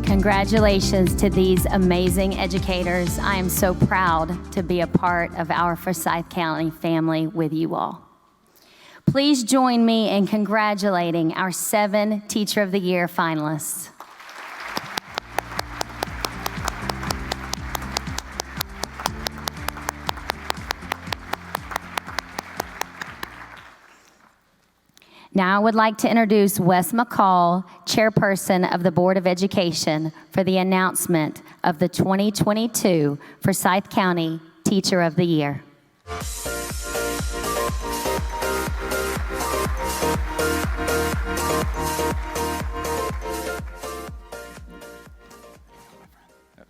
Congratulations to these amazing educators. I am so proud to be a part of our Forsyth County family with you all. Please join me in congratulating our 7 Teacher of the Year finalists. Now I would like to introduce Wes McCall, Chairperson of the Board of Education, for the announcement of the 2022 Forsyth County Teacher of the Year.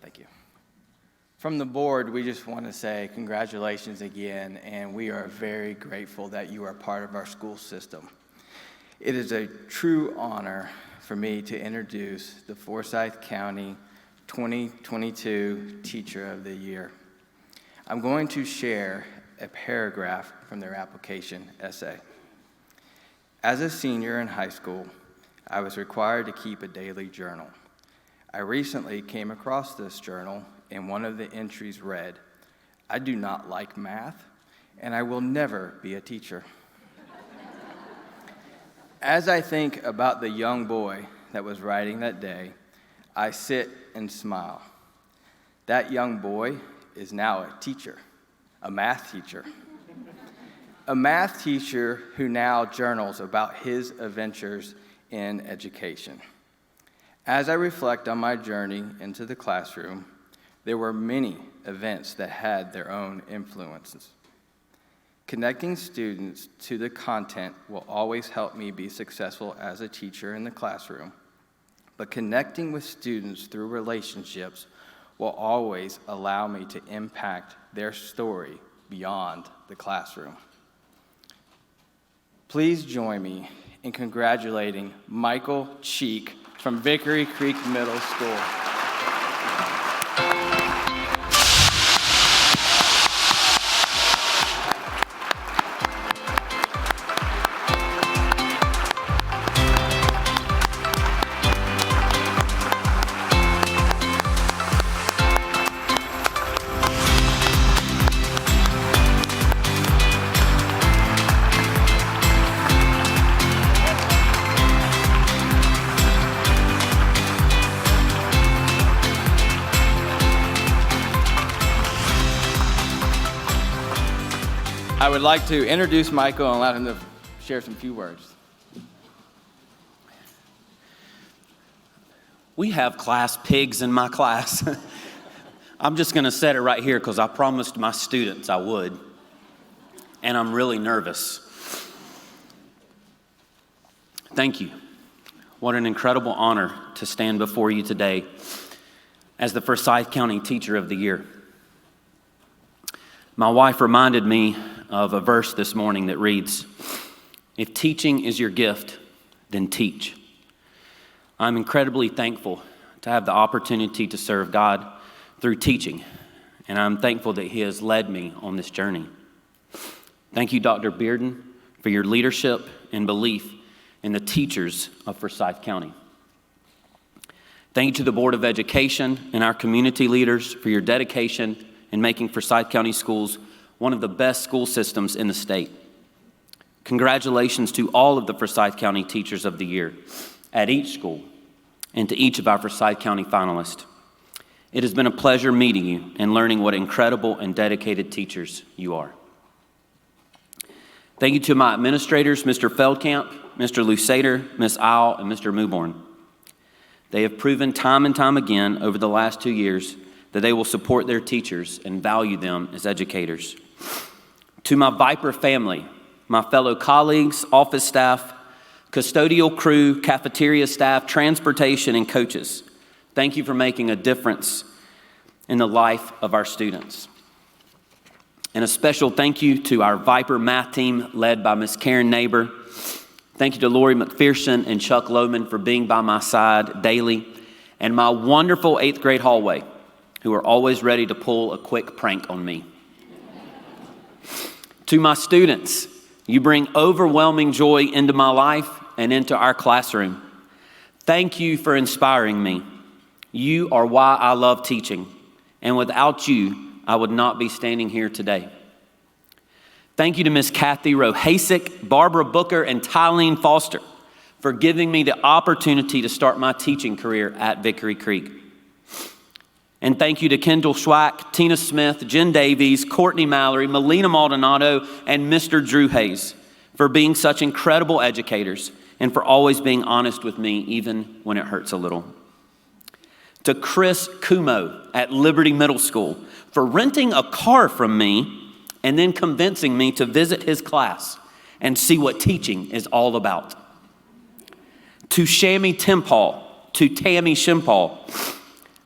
Thank you. From the board, we just want to say congratulations again, and we are very grateful that you are part of our school system. It is a true honor for me to introduce the Forsyth County 2022 Teacher of the Year. I'm going to share a paragraph from their application essay. As a senior in high school, I was required to keep a daily journal. I recently came across this journal, and one of the entries read, "I do not like math, and I will never be a teacher." As I think about the young boy that was writing that day, I sit and smile. That young boy is now a teacher, a math teacher. A math teacher who now journals about his adventures in education. As I reflect on my journey into the classroom, there were many events that had their own influences. Connecting students to the content will always help me be successful as a teacher in the classroom, but connecting with students through relationships will always allow me to impact their story beyond the classroom. Please join me in congratulating Michael Cheek from Vickery Creek Middle School. I would like to introduce Michael and allow him to share some few words. We have class pigs in my class. I'm just going to set it right here because I promised my students I would, and I'm really nervous. Thank you. What an incredible honor to stand before you today as the Forsyth County Teacher of the Year. My wife reminded me of a verse this morning that reads, "If teaching is your gift, then teach." I'm incredibly thankful to have the opportunity to serve God through teaching, and I'm thankful that He has led me on this journey. Thank you, Dr. Bearden, for your leadership and belief in the teachers of Forsyth County. Thank you to the Board of Education and our community leaders for your dedication in making Forsyth County Schools one of the best school systems in the state. Congratulations to all of the Forsyth County Teachers of the Year at each school and to each of our Forsyth County finalists. It has been a pleasure meeting you and learning what incredible and dedicated teachers you are. Thank you to my administrators, Mr. Feldkamp, Mr. Lusader, Ms. Isle, and Mr. Mewborn. They have proven time and time again over the last 2 years that they will support their teachers and value them as educators. To my Viper family, my fellow colleagues, office staff, custodial crew, cafeteria staff, transportation, and coaches, thank you for making a difference in the life of our students. And a special thank you to our Viper math team led by Ms. Karen Neighbor. Thank you to Lori McPherson and Chuck Lohman for being by my side daily, and my wonderful 8th grade hallway, who are always ready to pull a quick prank on me. To my students, you bring overwhelming joy into my life and into our classroom. Thank you for inspiring me. You are why I love teaching, and without you, I would not be standing here today. Thank you to Ms. Kathy Rohasek, Barbara Booker, and Tylene Foster for giving me the opportunity to start my teaching career at Vickery Creek. And thank you to Kendall Schwack, Tina Smith, Jen Davies, Courtney Mallory, Melina Maldonado, and Mr. Drew Hayes for being such incredible educators and for always being honest with me even when it hurts a little. To Chris Kumo at Liberty Middle School for renting a car from me and then convincing me to visit his class and see what teaching is all about. To Shami Timpal, to Tammy Shimpal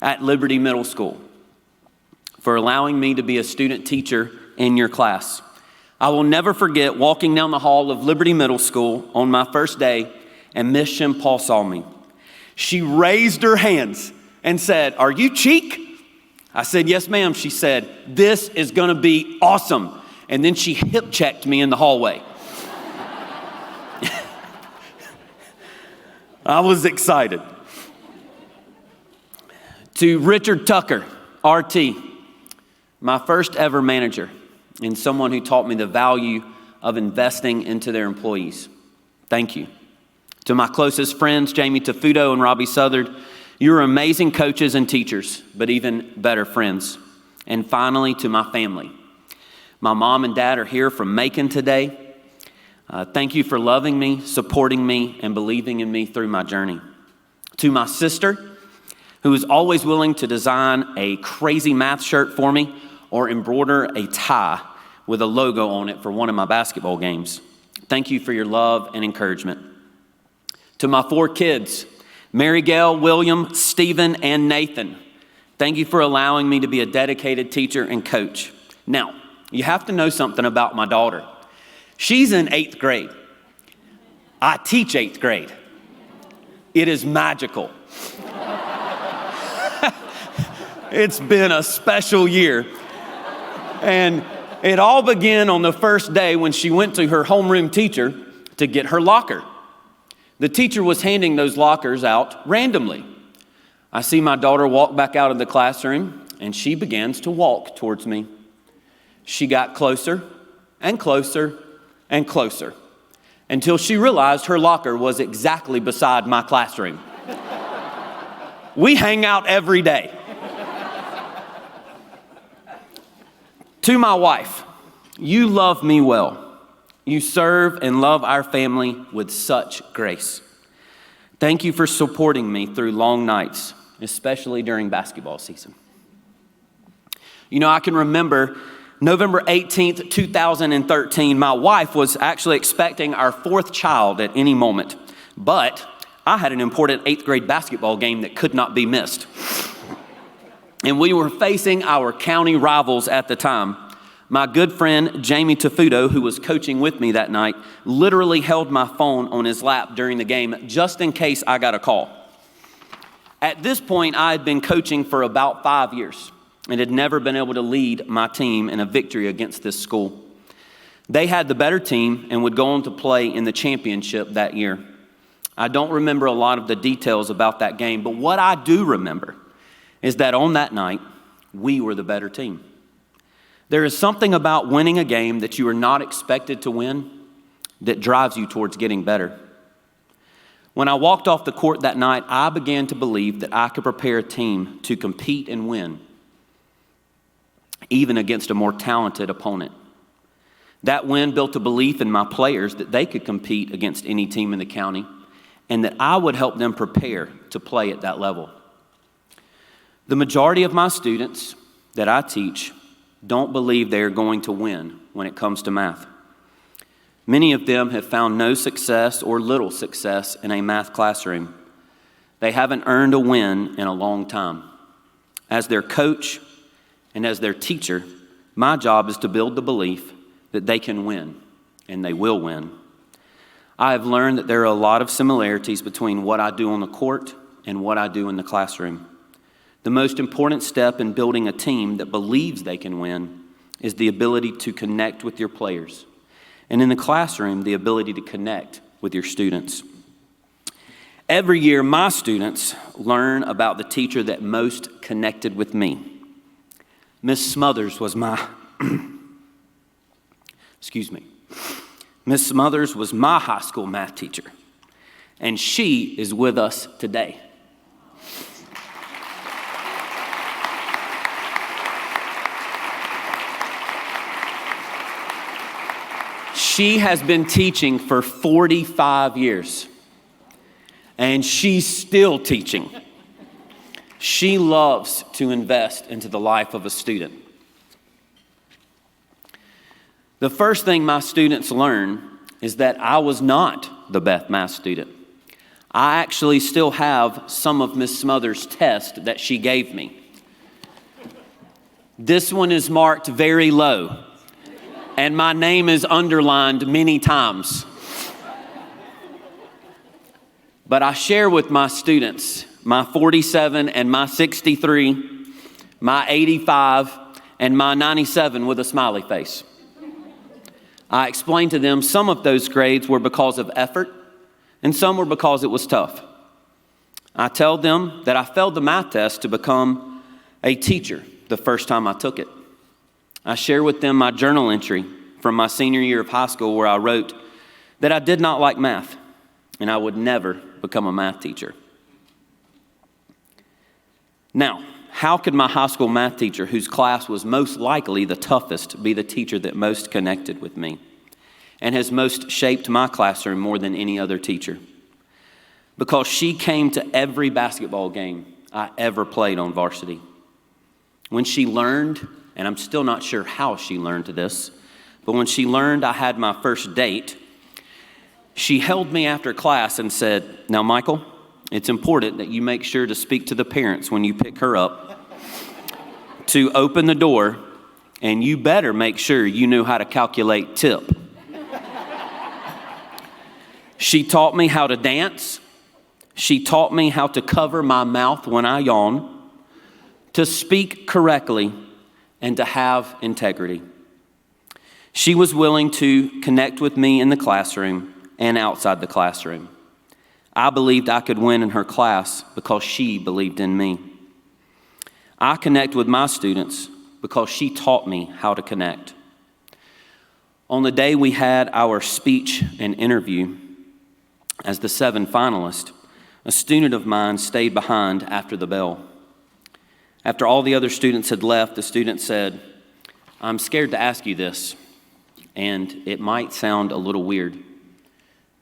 at Liberty Middle School for allowing me to be a student teacher in your class. I will never forget walking down the hall of Liberty Middle School on my first day, and Miss Shimpal saw me. She raised her hands and said, "Are you Cheek?" I said, "Yes, ma'am." She said, "This is going to be awesome." And then she hip checked me in the hallway. I was excited. To Richard Tucker, RT, my first ever manager and someone who taught me the value of investing into their employees. Thank you. To my closest friends, Jamie Tafudo and Robbie Southard, you're amazing coaches and teachers, but even better friends. And finally, to my family. My mom and dad are here from Macon today. Thank you for loving me, supporting me, and believing in me through my journey. To my sister, who is always willing to design a crazy math shirt for me or embroider a tie with a logo on it for one of my basketball games. Thank you for your love and encouragement. To my 4 kids, Mary Gail, William, Stephen, and Nathan, thank you for allowing me to be a dedicated teacher and coach. Now, you have to know something about my daughter. She's in 8th grade. I teach 8th grade. It is magical. It's been a special year. And it all began on the first day when she went to her homeroom teacher to get her locker. The teacher was handing those lockers out randomly. I see my daughter walk back out of the classroom, and she begins to walk towards me. She got closer and closer and closer until she realized her locker was exactly beside my classroom. We hang out every day. To my wife, you love me well. You serve and love our family with such grace. Thank you for supporting me through long nights, especially during basketball season. You know, I can remember November 18th, 2013, my wife was actually expecting our 4th child at any moment, but I had an important 8th grade basketball game that could not be missed. And we were facing our county rivals at the time. My good friend, Jamie Tafuto, who was coaching with me that night, literally held my phone on his lap during the game just in case I got a call. At this point, I had been coaching for about 5 years and had never been able to lead my team in a victory against this school. They had the better team and would go on to play in the championship that year. I don't remember a lot of the details about that game, but what I do remember is that on that night, we were the better team. There is something about winning a game that you are not expected to win that drives you towards getting better. When I walked off the court that night, I began to believe that I could prepare a team to compete and win, even against a more talented opponent. That win built a belief in my players that they could compete against any team in the county and that I would help them prepare to play at that level. The majority of my students that I teach don't believe they are going to win when it comes to math. Many of them have found no success or little success in a math classroom. They haven't earned a win in a long time. As their coach and as their teacher, my job is to build the belief that they can win, and they will win. I have learned that there are a lot of similarities between what I do on the court and what I do in the classroom. The most important step in building a team that believes they can win is the ability to connect with your players. And in the classroom, the ability to connect with your students. Every year, my students learn about the teacher that most connected with me. Miss Smothers was my, Miss Smothers was my high school math teacher, and she is with us today. She has been teaching for 45 years, and she's still teaching. She loves to invest into the life of a student. The first thing my students learn is that I was not the best math student. I actually still have some of Miss Smothers' tests that she gave me. This one is marked very low, and my name is underlined many times. But I share with my students my 47 and my 63, my 85 and my 97 with a smiley face. I explain to them some of those grades were because of effort and some were because it was tough. I tell them that I failed the math test to become a teacher the first time I took it. I share with them my journal entry from my senior year of high school where I wrote that I did not like math and I would never become a math teacher. Now, how could my high school math teacher, whose class was most likely the toughest, be the teacher that most connected with me and has most shaped my classroom more than any other teacher? Because she came to every basketball game I ever played on varsity. When she learned, and I'm still not sure how she learned this, but when she learned I had my first date, she held me after class and said, "Now, Michael, it's important that you make sure to speak to the parents when you pick her up, to open the door, and you better make sure you knew how to calculate tip." She taught me how to dance. She taught me how to cover my mouth when I yawn, to speak correctly, and to have integrity. She was willing to connect with me in the classroom and outside the classroom. I believed I could win in her class because she believed in me. I connect with my students because she taught me how to connect. On the day we had our speech and interview, as the 7 finalists, a student of mine stayed behind after the bell. After all the other students had left, the student said, "I'm scared to ask you this, and it might sound a little weird,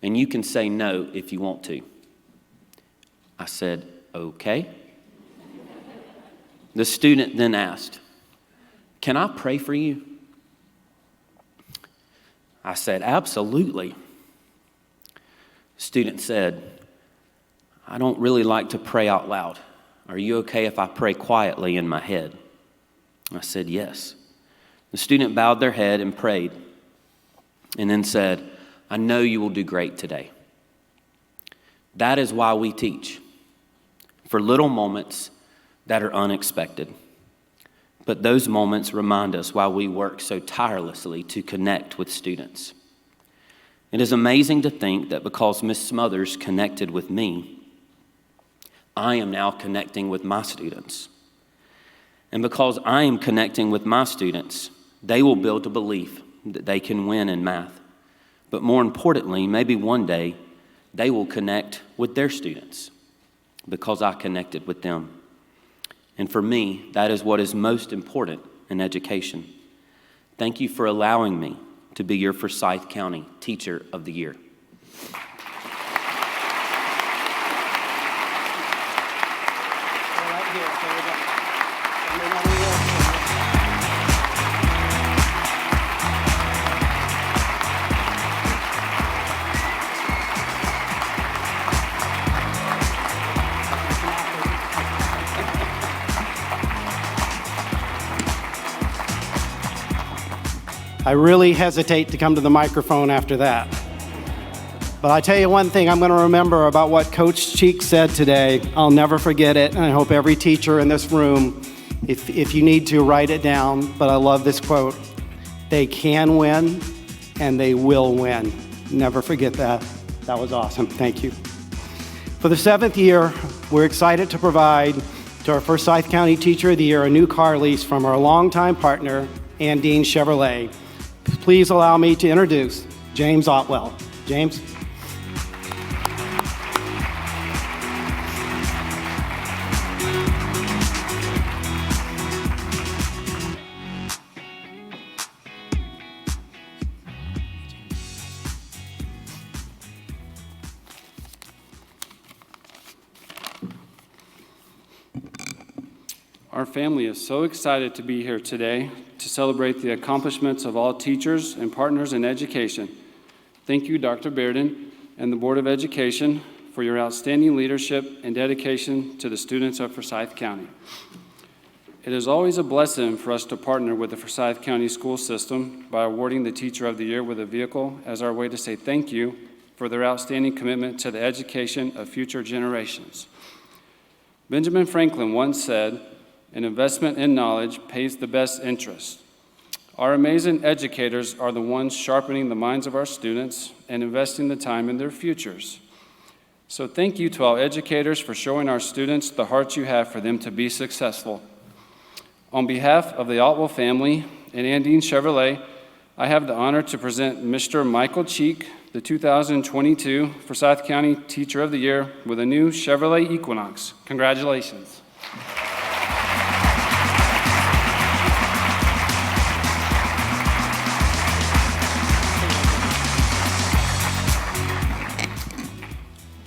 and you can say no if you want to." I said, "Okay." The student then asked, "Can I pray for you?" I said, "Absolutely." Student said, "I don't really like to pray out loud. Are you okay if I pray quietly in my head?" I said, "Yes." The student bowed their head and prayed, and then said, "I know you will do great today." That is why we teach, for little moments that are unexpected. But those moments remind us why we work so tirelessly to connect with students. It is amazing to think that because Ms. Smothers connected with me, I am now connecting with my students. And because I am connecting with my students, they will build a belief that they can win in math. But more importantly, maybe one day, they will connect with their students because I connected with them. And for me, that is what is most important in education. Thank you for allowing me to be your Forsyth County Teacher of the Year. I really hesitate to come to the microphone after that. But I tell you one thing I'm going to remember about what Coach Cheek said today. I'll never forget it, and I hope every teacher in this room, if you need to, write it down. But I love this quote: "They can win, and they will win." Never forget that. That was awesome. Thank you. For the 7th year, we're excited to provide to our Forsyth County Teacher of the Year a new car lease from our longtime partner, Andine Chevrolet. Please allow me to introduce James Otwell. James. Our family is so excited to be here today to celebrate the accomplishments of all teachers and partners in education. Thank you, Dr. Bearden and the Board of Education, for your outstanding leadership and dedication to the students of Forsyth County. It is always a blessing for us to partner with the Forsyth County school system by awarding the Teacher of the Year with a vehicle as our way to say thank you for their outstanding commitment to the education of future generations. Benjamin Franklin once said, "An investment in knowledge pays the best interest." Our amazing educators are the ones sharpening the minds of our students and investing the time in their futures. So thank you to all educators for showing our students the heart you have for them to be successful. On behalf of the Otwell family and Andine Chevrolet, I have the honor to present Mr. Michael Cheek, the 2022 Forsyth County Teacher of the Year, with a new Chevrolet Equinox. Congratulations.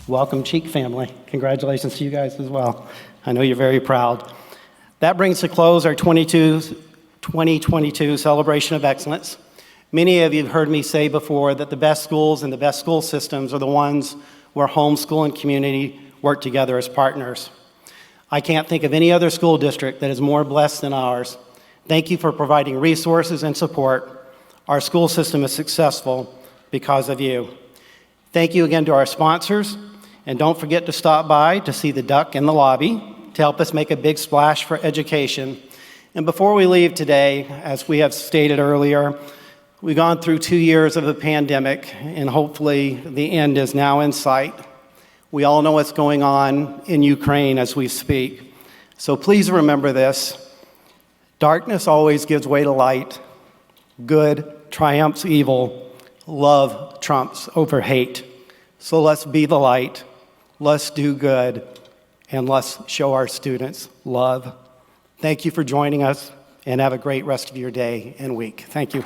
Welcome, Cheek family. Congratulations to you guys as well. I know you're very proud. That brings to close our 2022 Celebration of Excellence. Many of you have heard me say before that the best schools and the best school systems are the ones where homeschool and community work together as partners. I can't think of any other school district that is more blessed than ours. Thank you for providing resources and support. Our school system is successful because of you. Thank you again to our sponsors, and don't forget to stop by to see the duck in the lobby to help us make a big splash for education. And before we leave today, as we have stated earlier, we've gone through 2 years of a pandemic, and hopefully the end is now in sight. We all know what's going on in Ukraine as we speak. So please remember this. Darkness always gives way to light. Good triumphs evil. Love trumps over hate. So let's be the light. Let's do good. And let's show our students love. Thank you for joining us, and have a great rest of your day and week. Thank you.